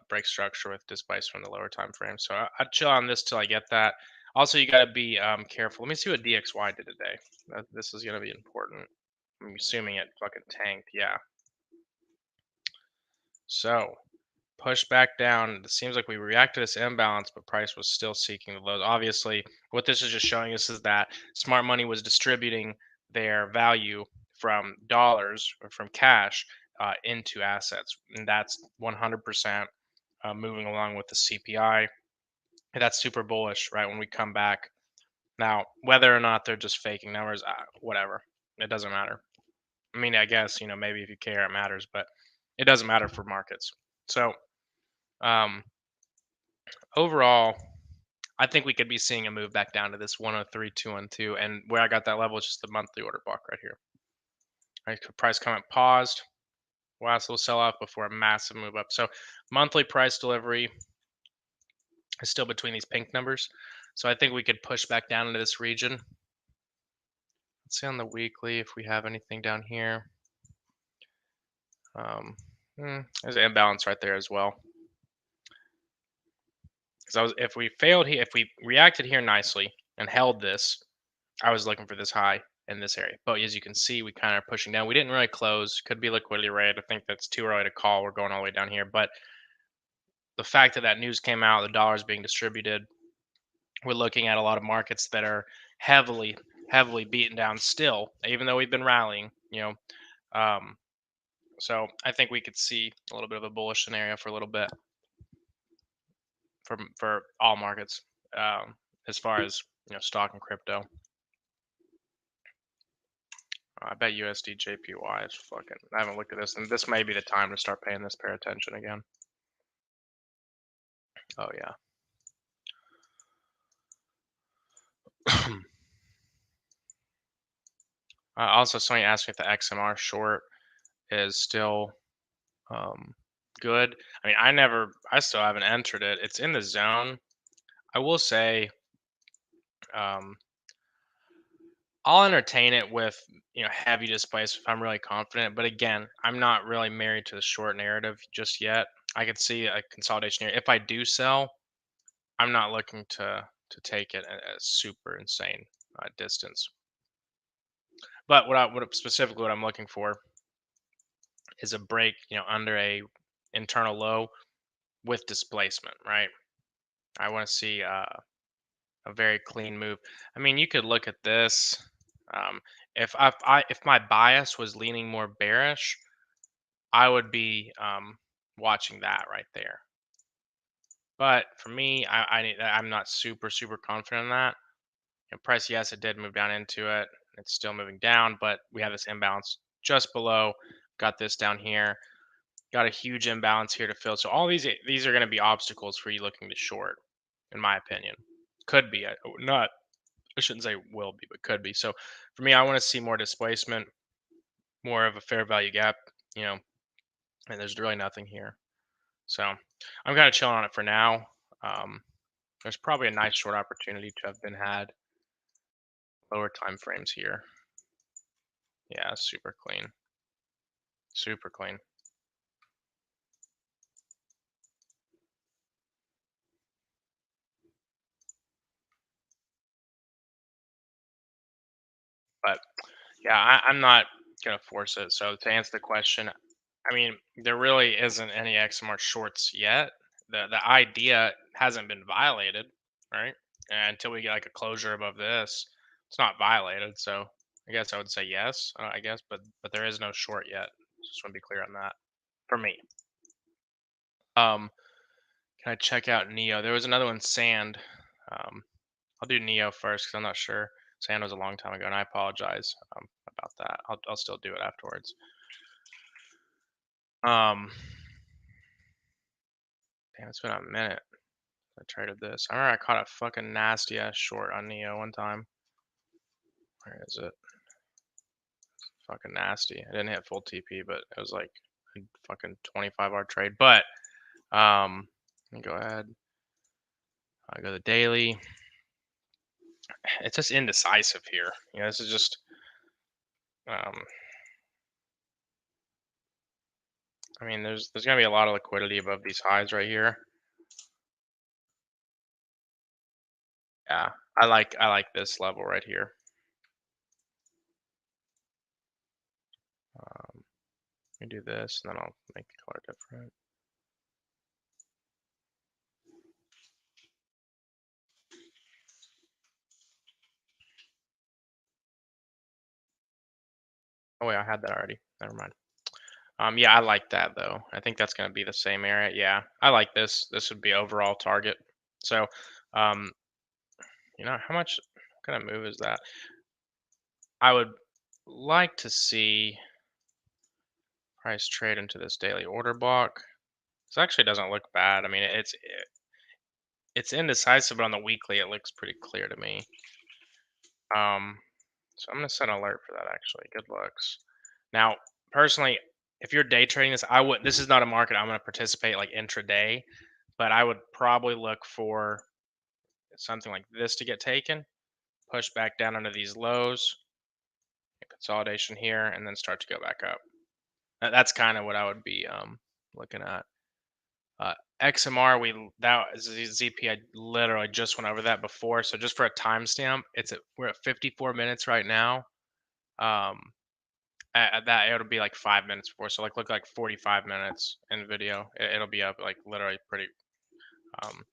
break structure with displace from the lower time frame. So I'd chill on this till I get that. Also, you got to be careful. Let me see what DXY did today. This is going to be important. I'm assuming it fucking tanked. Yeah. So push back down. It seems like we reacted to this imbalance, but price was still seeking the lows. Obviously, what this is just showing us is that smart money was distributing their value from dollars or from cash into assets, and that's 100% moving along with the CPI. And that's super bullish, right? When we come back now, whether or not they're just faking numbers, whatever, it doesn't matter. I mean, I guess maybe if you care, it matters, but it doesn't matter for markets. So um, overall, I think we could be seeing a move back down to this 103,212, and where I got that level is just the monthly order block right here. Right, price comment paused, last little sell off before a massive move up. So monthly price delivery is still between these pink numbers. So I think we could push back down into this region. Let's see on the weekly if we have anything down here. There's an imbalance right there as well. Because if we failed here, if we reacted here nicely and held this, I was looking for this high in this area. But as you can see, we kind of are pushing down. We didn't really close. Could be liquidity rate. I think that's too early to call. We're going all the way down here. But the fact that that news came out, the dollar's being distributed, we're looking at a lot of markets that are heavily, heavily beaten down still, even though we've been rallying. So I think we could see a little bit of a bullish scenario for a little bit for all markets, as far as stock and crypto. I bet USD JPY is fucking. I haven't looked at this, and this may be the time to start paying this pair attention again. Oh yeah. Also, somebody asked me if the XMR short is still good. I mean, I still haven't entered it. It's in the zone. I will say, um, I'll entertain it with heavy displays if I'm really confident. But again, I'm not really married to the short narrative just yet. I could see a consolidation here. If I do sell, I'm not looking to take it at a super insane distance. But what I'm looking for is a break, under a internal low with displacement, right? I want to see a very clean move. I mean, you could look at this. Um, if my bias was leaning more bearish, I would be watching that right there. But for me, I'm not super confident in that. Price, yes, it did move down into it. It's still moving down, but we have this imbalance just below. Got this down here. Got a huge imbalance here to fill. So all these are going to be obstacles for you looking to short, in my opinion. Could be, not. I shouldn't say will be, but could be. So for me, I want to see more displacement, more of a fair value gap, and there's really nothing here. So I'm kind of chilling on it for now. There's probably a nice short opportunity to have been had lower time frames here. Yeah, super clean. Super clean. But yeah, I'm not gonna force it. So to answer the question, I mean, there really isn't any XMR shorts yet. The idea hasn't been violated, right? And until we get like a closure above this, it's not violated. So I guess I would say yes. I guess, but there is no short yet. Just want to be clear on that for me. Can I check out Neo? There was another one, Sand. Um, I'll do Neo first because I'm not sure. Sand was a long time ago, and I apologize about that. I'll still do it afterwards. Damn, it's been a minute. I traded this. I remember I caught a fucking nasty ass short on Neo one time. Where is it? Fucking nasty. I didn't hit full TP, but it was like a fucking 25-hour trade. But let me go ahead. I go to daily. It's just indecisive here. This is just I mean, there's gonna be a lot of liquidity above these highs right here. Yeah, I like this level right here. Let me do this, and then I'll make the color different. Oh wait, I had that already. Never mind. Yeah, I like that though. I think that's gonna be the same area. Yeah, I like this. This would be overall target. So, um, how much? What kind of move is that? I would like to see price trade into this daily order block. This actually doesn't look bad. I mean, it's indecisive, but on the weekly, it looks pretty clear to me. So I'm gonna set an alert for that. Actually, good looks. Now, personally, if you're day trading this, I would. This is not a market I'm gonna participate like intraday, but I would probably look for something like this to get taken, push back down under these lows, consolidation here, and then start to go back up. That's kind of what I would be looking at. XMR, that is ZP. I literally just went over that before. So just for a timestamp, we're at 54 minutes right now. At that it'll be like 5 minutes before. So look like 45 minutes in the video. It'll be up like literally pretty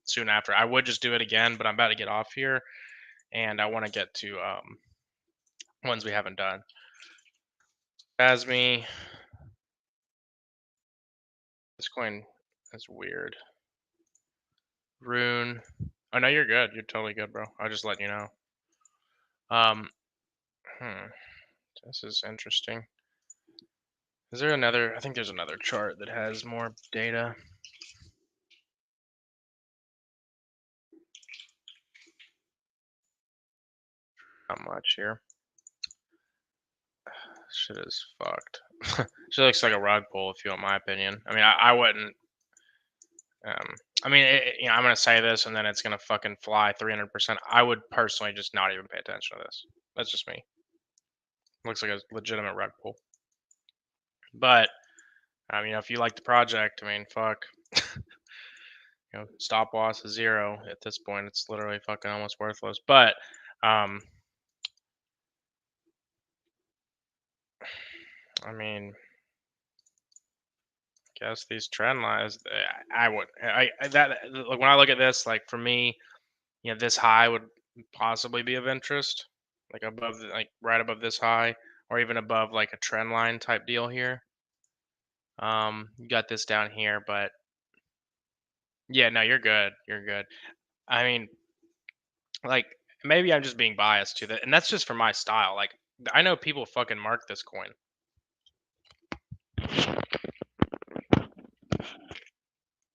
soon after. I would just do it again, but I'm about to get off here, and I want to get to ones we haven't done. Asme, this coin is weird. Rune. Oh no, you're good. You're totally good, bro. I'll just let you know. This is interesting. Is there another? I think there's another chart that has more data. Not much here. Shit is fucked. Shit looks like a rug pull, if you want my opinion. I mean, I wouldn't. I mean, you know, I'm gonna say this, and then it's gonna fucking fly 300%. I would personally just not even pay attention to this. That's just me. Looks like a legitimate rug pull. But you know, if you like the project, I mean, fuck. You know, stop loss is 0 at this point. It's literally fucking almost worthless. But I mean, guess these trend lines. I would. Like when I look at this, like for me, you know, this high would possibly be of interest, like above, like right above this high, or even above like a trend line type deal here. You got this down here, but yeah, no, you're good. You're good. I mean, like maybe I'm just being biased to that, and that's just for my style. Like I know people fucking mark this coin.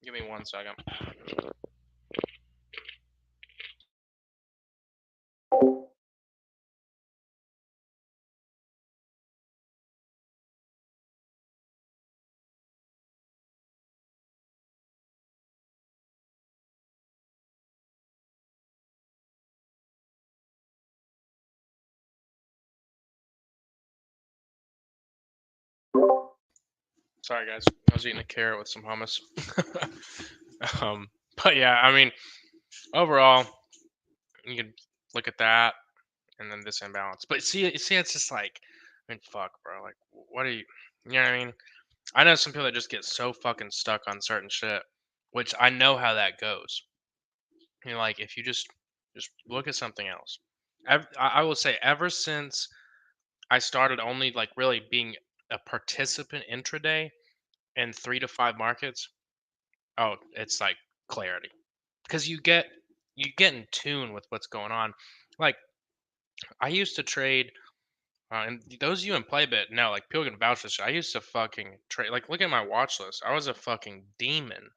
Give me 1 second. Sorry, guys. I was eating a carrot with some hummus. But yeah, I mean, overall, you could look at that and then this imbalance. But see, it's just like, I mean, fuck, bro. Like, what are you? You know what I mean? I know some people that just get so fucking stuck on certain shit, which I know how that goes. You know, like if you just look at something else. I will say, ever since I started only like really being a participant intraday in 3 to 5 markets, oh, it's like clarity because you get in tune with what's going on. Like I used to trade, and those of you in Playbit know, like people can vouch for this shit. I used to fucking trade. Like look at my watch list. I was a fucking demon.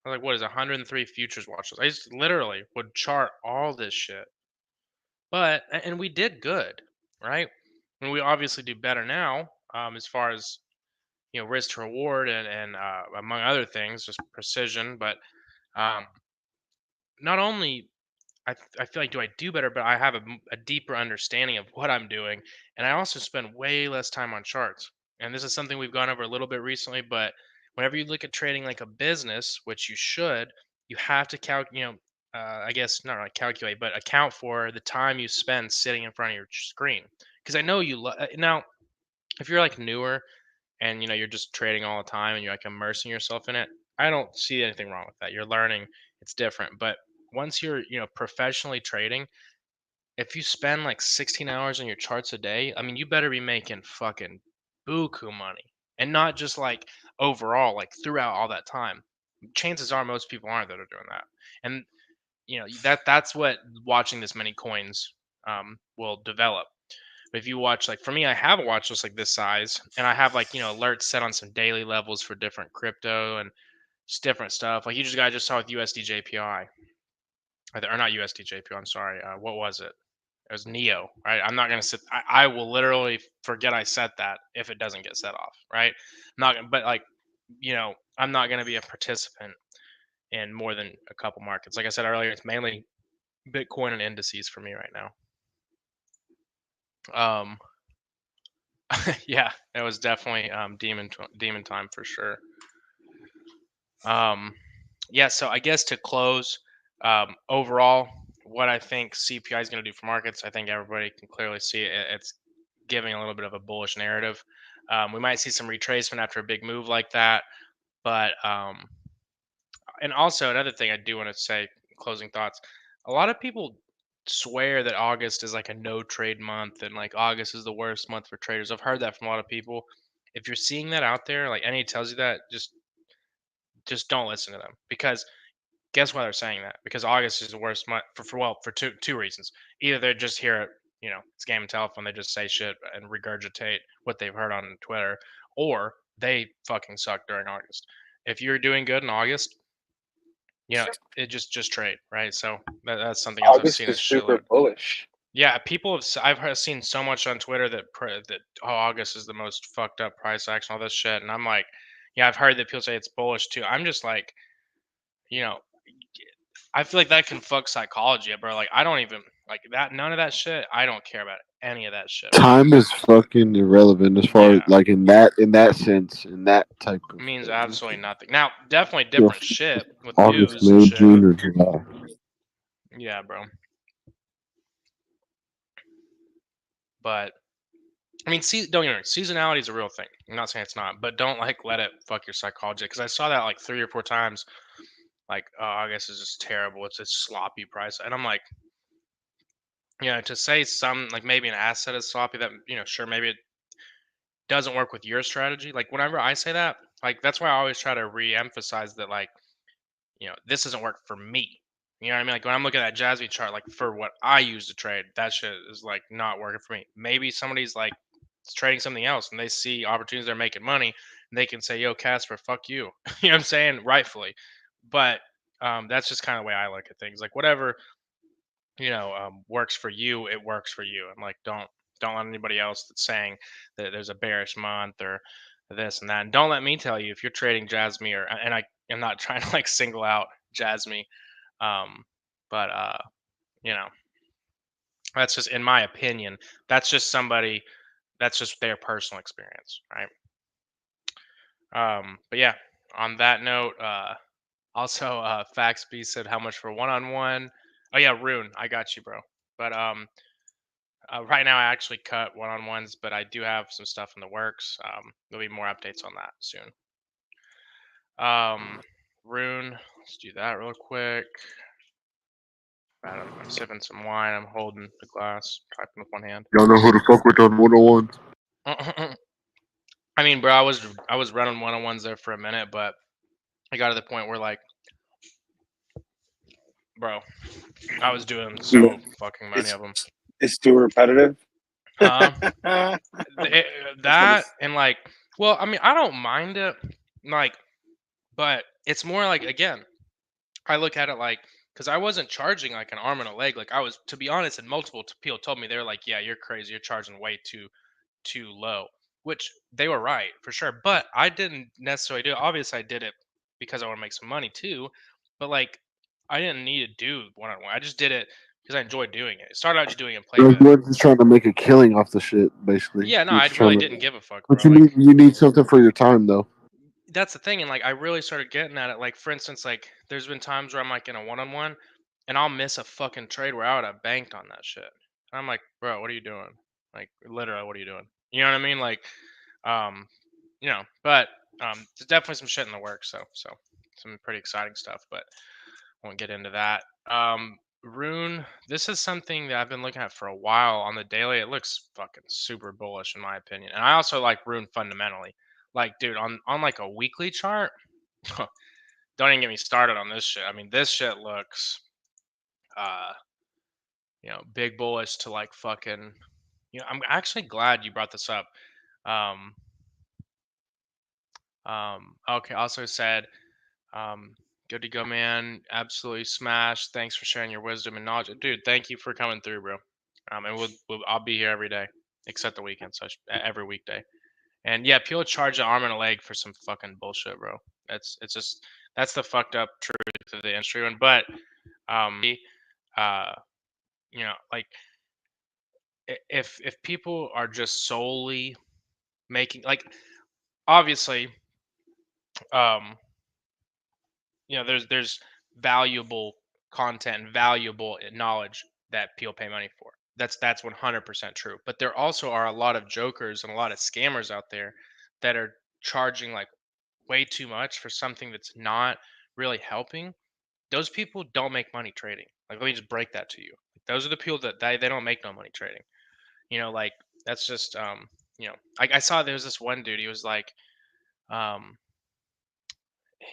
I was like, what is 103 futures watch list? I just literally would chart all this shit. But and we did good, right? And we obviously do better now, as far as you know, risk to reward and among other things, just precision. But um, not only I feel like do I do better, but I have a deeper understanding of what I'm doing, and I also spend way less time on charts. And this is something we've gone over a little bit recently, but whenever you look at trading like a business, which you should, you have to I guess not really calculate, but account for the time you spend sitting in front of your screen. Because I know now, if you're like newer and you know you're just trading all the time and you're like immersing yourself in it, I don't see anything wrong with that. You're learning, it's different. But once you're professionally trading, if you spend like 16 hours on your charts a day, I mean you better be making fucking buku money, and not just like overall, like throughout all that time. Chances are most people aren't that are doing that. And that's what watching this many coins will develop. But if you watch, like for me, I have a watch list like this size, and I have like alerts set on some daily levels for different crypto and just different stuff. Like you just saw with USD JPI, or not USD JPI. I'm sorry. What was it? It was Neo, right? I'm not gonna sit. I will literally forget I set that if it doesn't get set off, right? But like, I'm not gonna be a participant in more than a couple markets. Like I said earlier, it's mainly Bitcoin and indices for me right now. Um, yeah, it was definitely demon time for sure. Yeah, so I guess to close, overall, what I think CPI is going to do for markets, I think everybody can clearly see it. It's giving a little bit of a bullish narrative. We might see some retracement after a big move like that, but and also another thing I do want to say, closing thoughts. A lot of people swear that August is like a no trade month and like August is the worst month for traders. I've heard that from a lot of people. If you're seeing that out there, like any tells you that, just don't listen to them, because guess why they're saying that? Because August is the worst month for two reasons. Either they're just here, it's game and telephone. They just say shit and regurgitate what they've heard on Twitter, or they fucking suck during August. If you're doing good in August, it just trade, right? So that's something else I've August seen a is super shitload. bullish. Yeah, I've seen so much on Twitter that August is the most fucked up price action, all this shit, and I'm like, yeah, I've heard that people say it's bullish too. I'm just like, you know, I feel like that can fuck psychology up, bro. Like I don't even like that. None of that shit. I don't care about any of that shit, bro. Time is fucking irrelevant as far as Yeah, like in that sense, in that type of means thing. absolutely nothing. Now, definitely You know, different shit with August, news and May, shit. June, or July. Yeah, bro. But I mean, don't get me wrong, seasonality is a real thing. I'm not saying it's not, but don't like let it fuck your psychology. Because I saw that like 3 or 4 times. Like, oh, August is just terrible. It's a sloppy price, and I'm like, to say some like maybe an asset is sloppy, that sure, maybe it doesn't work with your strategy. Like whenever I say that, like that's why I always try to re-emphasize that, like, this doesn't work for me. You know what I mean? Like when I'm looking at that Jasmine chart, like for what I use to trade, that shit is like not working for me. Maybe somebody's like trading something else and they see opportunities, they're making money, and they can say, "Yo, Casper, fuck you." You know what I'm saying? Rightfully, but that's just kind of the way I look at things. Like whatever works for you, it works for you. And like don't let anybody else that's saying that there's a bearish month or this and that. And don't let me tell you if you're trading Jasmine and I am not trying to like single out Jasmine, um, but you know that's just in my opinion. That's just somebody. That's just their personal experience, right? But yeah, on that note, also Faxby said how much for one-on-one. Oh yeah, Rune, I got you, bro. But right now, I actually cut one-on-ones, but I do have some stuff in the works. There'll be more updates on that soon. Rune, let's do that real quick. I'm sipping some wine. I'm holding the glass, typing with one hand. Y'all know who to fuck with on 101? I mean, bro, I was running one-on-ones there for a minute, but I got to the point where like, bro, I was doing so fucking many It's of them. it's too repetitive. Huh? That's That and like, well, I mean, I don't mind it, like, but it's more like again, I look at it like because I wasn't charging like an arm and a leg. Like I was, to be honest, and multiple people told me they were like, "Yeah, you're crazy. You're charging way too low," which they were right for sure. But I didn't necessarily do it. Obviously, I did it because I want to make some money too. But like, I didn't need to do one-on-one. I just did it because I enjoyed doing it. Started out just doing it in play Like bit. you're just trying to make a killing off the shit, basically. Yeah, no, You're I just really trying to, didn't give a fuck, but bro. Like, you need something for your time though. that's the thing, and like I really started getting at it. Like for instance, like there's been times where I'm like in a one-on-one, and I'll miss a fucking trade where I would have banked on that shit. And I'm like, bro, what are you doing? Like literally, what are you doing? You know what I mean? Like, um, but there's definitely some shit in the works. So some pretty exciting stuff, but won't get into that. Rune, this is something that I've been looking at for a while on the daily. It looks fucking super bullish in my opinion. And I also like Rune fundamentally. Like, dude, on like a weekly chart, don't even get me started on this shit. I mean, this shit looks uh, big bullish to like fucking I'm actually glad you brought this up. Um okay, also said good to go, man. Absolutely smash. Thanks for sharing your wisdom and knowledge. Dude, thank you for coming through, bro. And I'll be here every day, except the weekend, so every weekday. And yeah, people charge an arm and a leg for some fucking bullshit, bro. It's just that's the fucked up truth of the industry one. But uh, like if people are just solely making like obviously um there's valuable content and valuable knowledge that people pay money for. That's 100% true. But there also are a lot of jokers and a lot of scammers out there that are charging like way too much for something that's not really helping. Those people don't make money trading. Like let me just break that to you. Those are the people that they don't make no money trading. Like that's just I saw there was this one dude. Um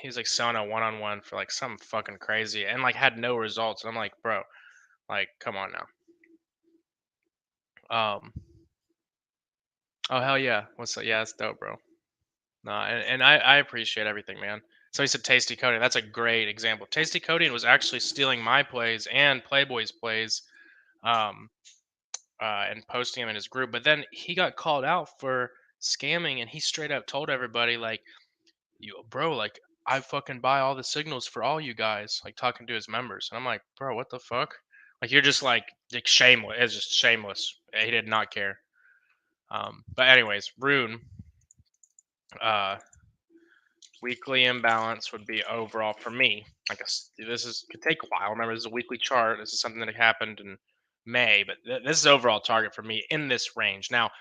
he was like selling a one-on-one for like something fucking crazy and like had no results. And I'm like, bro, like come on now. Oh hell yeah, what's up? Yeah, that's dope, bro. No, and I appreciate everything, man. So he said Tasty Coding. That's a great example. Tasty Coding was actually stealing my plays and Playboy's plays. Um, and posting him in his group, but then he got called out for scamming, and he straight up told everybody like, "Yo, bro, like I fucking buy all the signals for all you guys," like talking to his members, and I'm like, "Bro, what the fuck? Like you're just like shameless. It's just shameless." He did not care. But anyways, Rune, uh, weekly imbalance would be overall for me. Like this is could take a while. Remember, this is a weekly chart. This is something that happened in May, but this is overall target for me in this range. Now,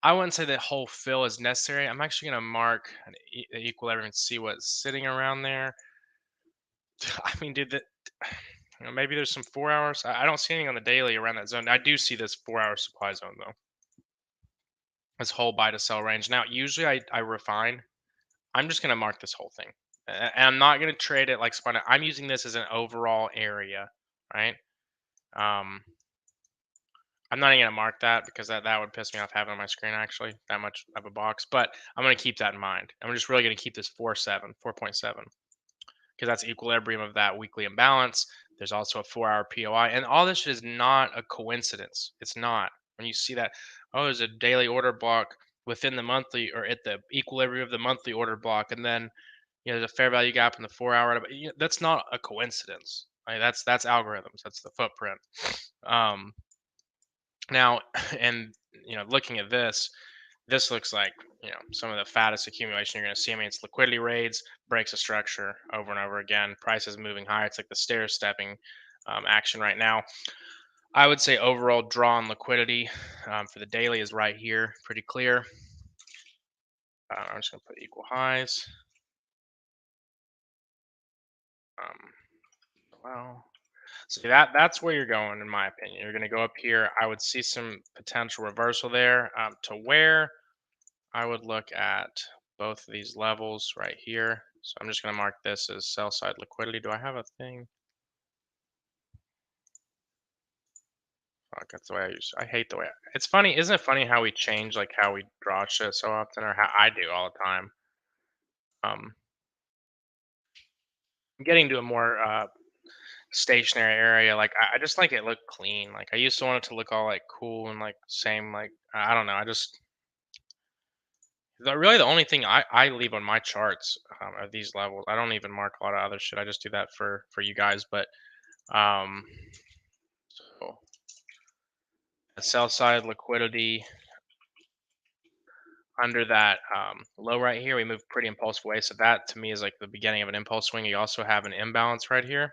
I wouldn't say the whole fill is necessary. I'm actually going to mark an equilibrium and see what's sitting around there. I mean, dude, maybe there's some 4 hours. I don't see anything on the daily around that zone. I do see this 4-hour supply zone though. This whole buy to sell range. Now, usually I refine. I'm just going to mark this whole thing. And I'm not going to trade it like spot. I'm using this as an overall area, right? I'm not even going to mark that because that would piss me off having on my screen actually, that much of a box. But I'm going to keep that in mind. I'm just really going to keep this 4.7, because that's equilibrium of that weekly imbalance. There's also a 4-hour POI. And all this shit is not a coincidence. It's not. When you see that, oh, there's a daily order block within the monthly or at the equilibrium of the monthly order block, and then there's a fair value gap in the 4-hour. That's not a coincidence. Right? That's algorithms. That's the footprint. Now, and looking at this looks like some of the fattest accumulation you're going to see. I mean, it's liquidity raids, breaks a structure over and over again. Prices moving higher. It's like the stair stepping action right now. I would say overall draw on liquidity for the daily is right here, pretty clear. I'm just going to put equal highs. Well, so that's where you're going, in my opinion. You're going to go up here. I would see some potential reversal there to where I would look at both of these levels right here. So I'm just going to mark this as sell side liquidity. Do I have a thing? Fuck, that's the way I hate the way. It's funny, isn't it funny how we change like how we draw shit so often, or how I do all the time? I'm getting to a more stationary area. Like I just like it look clean. Like I used to want it to look all like cool and like same. Like I don't know. I just really the only thing I leave on my charts are these levels. I don't even mark a lot of other shit. I just do that for you guys. But so the sell side liquidity under that low right here, we move pretty impulsive way. So that to me is like the beginning of an impulse swing. You also have an imbalance right here.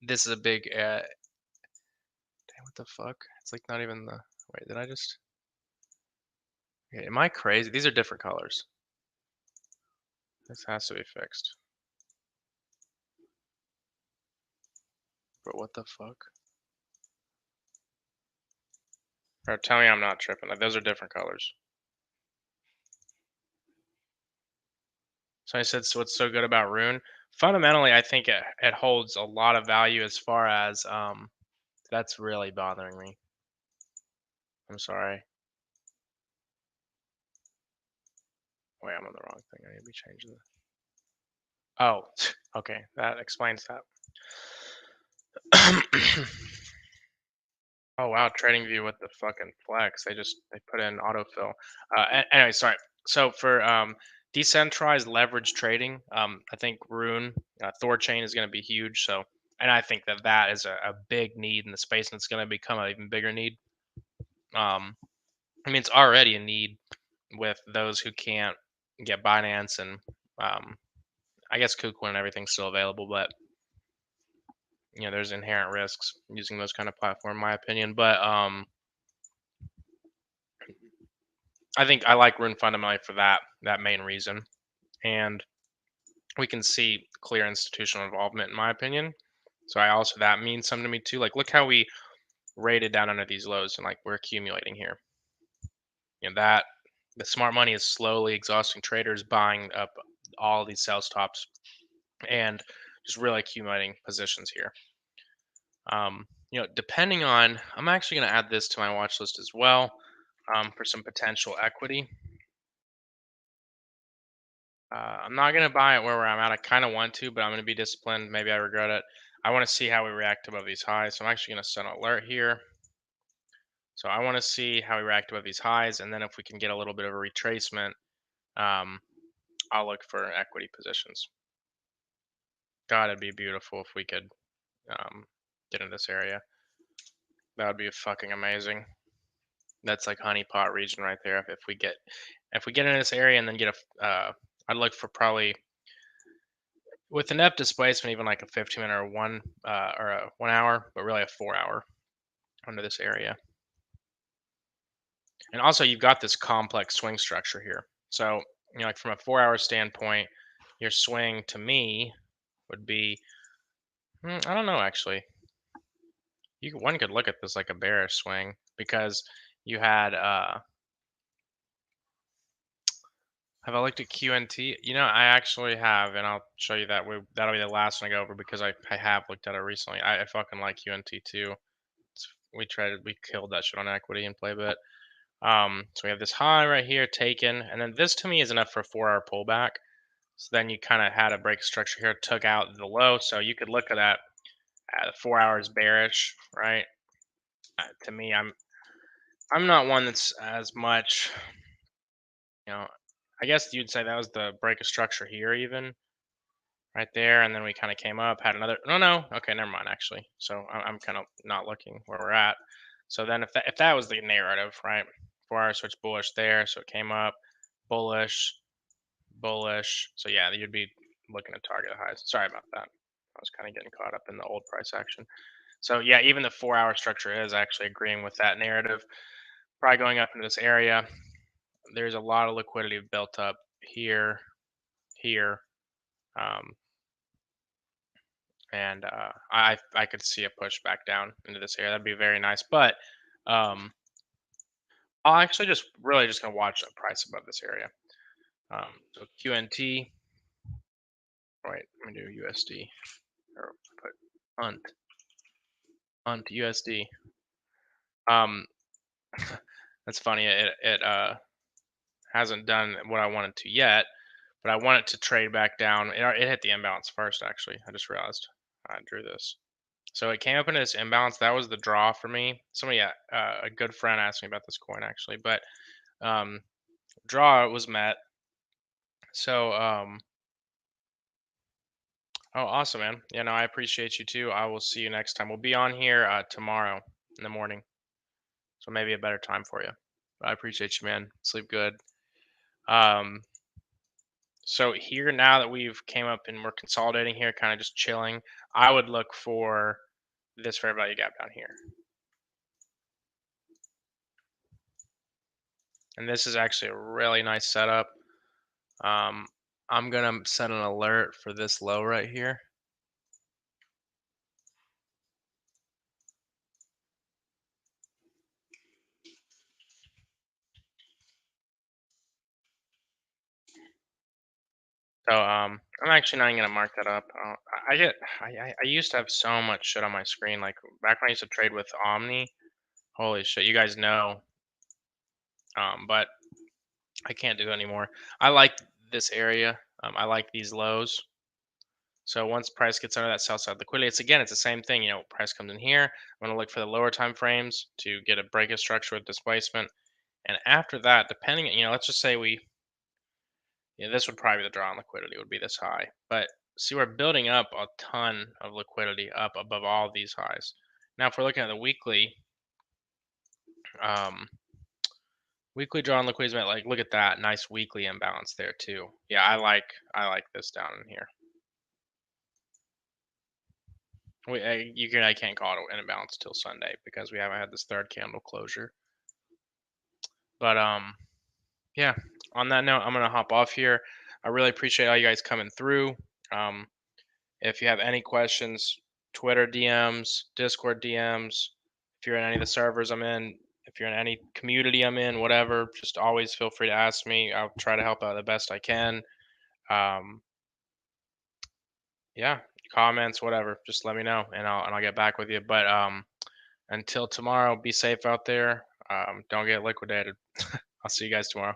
This is a big. Damn, what the fuck? It's like not even the. Wait, did I just? Okay, am I crazy? These are different colors. This has to be fixed. But what the fuck? Or tell me I'm not tripping. Like those are different colors. So I said, so what's so good about Rune? Fundamentally, I think it holds a lot of value as far as that's really bothering me. I'm sorry. Wait, I'm on the wrong thing. I need to be changing this. Oh, okay. That explains that. Oh wow, TradingView with the fucking flex. They put in autofill. Anyway, sorry. So for decentralized leverage trading, I think Rune, Thorchain is going to be huge. So, and I think that is a big need in the space, and it's going to become an even bigger need. I mean, it's already a need with those who can't get Binance, and I guess KuCoin and everything's still available, but there's inherent risks using those kind of platform, in my opinion. But I think I like Rune fundamentally for that main reason, and we can see clear institutional involvement, in my opinion. So that means something to me too. Like, look how we rated down under these lows, and like we're accumulating here. That the smart money is slowly exhausting traders, buying up all these sell stops, and just really accumulating positions here. Depending on, I'm actually going to add this to my watch list as well for some potential equity. I'm not going to buy it where I'm at. I kind of want to, but I'm going to be disciplined. Maybe I regret it. I want to see how we react above these highs. So I'm actually going to set an alert here. So I want to see how we react above these highs, and then if we can get a little bit of a retracement, I'll look for equity positions. God, it'd be beautiful if we could get in this area. That would be fucking amazing. That's like honeypot region right there. If we get in this area and then get a, I'd look for probably with enough displacement, even like a 15-minute or a 1 hour, but really a 4 hour under this area. And also, you've got this complex swing structure here. So, like from a 4 hour standpoint, your swing to me would be, I don't know actually. One could look at this like a bearish swing because you had have I looked at QNT? I actually have, and I'll show you that. That'll be the last one I go over because I have looked at it recently. I fucking like QNT too. We killed that shit on equity and Playbit. So we have this high right here taken, and then this to me is enough for a 4 hour pullback. So then you kind of had a break structure here, took out the low. So you could look at that at 4 hours bearish, right? To me, I'm not one that's as much, I guess you'd say that was the break of structure here even right there. And then we kind of came up, had another, no. Okay, never mind actually. So I'm kind of not looking where we're at. So then if that was the narrative, right? 4 hour switch bullish there. So it came up bullish. So yeah, you'd be looking at target highs. Sorry about that. I was kind of getting caught up in the old price action. So yeah, even the 4 hour structure is actually agreeing with that narrative. Probably going up into this area. There's a lot of liquidity built up here, and I could see a push back down into this area. That'd be very nice. But I'll actually just gonna watch the price above this area. So QNT. Wait, let me do USD or put UNT USD. That's funny. It hasn't done what I wanted to yet, but I want it to trade back down. It hit the imbalance first, actually. I just realized I drew this. So it came up into this imbalance. That was the draw for me. Somebody, a good friend asked me about this coin, actually. But draw was met. So, oh, awesome, man. I appreciate you too. I will see you next time. We'll be on here tomorrow in the morning. So maybe a better time for you. But I appreciate you, man. Sleep good. So here, now that we've came up and we're consolidating here, kind of just chilling, I would look for this fair value gap down here. And this is actually a really nice setup. I'm going to set an alert for this low right here. So I'm actually not even gonna mark that up. I used to have so much shit on my screen. Like back when I used to trade with Omni. Holy shit, you guys know. But I can't do it anymore. I like this area. I like these lows. So once price gets under that sell side liquidity, it's the same thing. Price comes in here. I'm gonna look for the lower time frames to get a break of structure with displacement, and after that, depending, let's just say this would probably be the draw on liquidity would be this high. But see, we're building up a ton of liquidity up above all these highs. Now, if we're looking at the weekly, weekly draw on liquidity, like look at that nice weekly imbalance there too. Yeah, I like this down in here. I can't call it an imbalance till Sunday because we haven't had this third candle closure. But yeah. On that note, I'm gonna hop off here. I really appreciate all you guys coming through. If you have any questions, Twitter DMs, Discord DMs, if you're in any of the servers I'm in, if you're in any community I'm in, whatever, just always feel free to ask me. I'll try to help out the best I can. Yeah, comments, whatever, just let me know and I'll get back with you. But until tomorrow, be safe out there. Don't get liquidated. I'll see you guys tomorrow.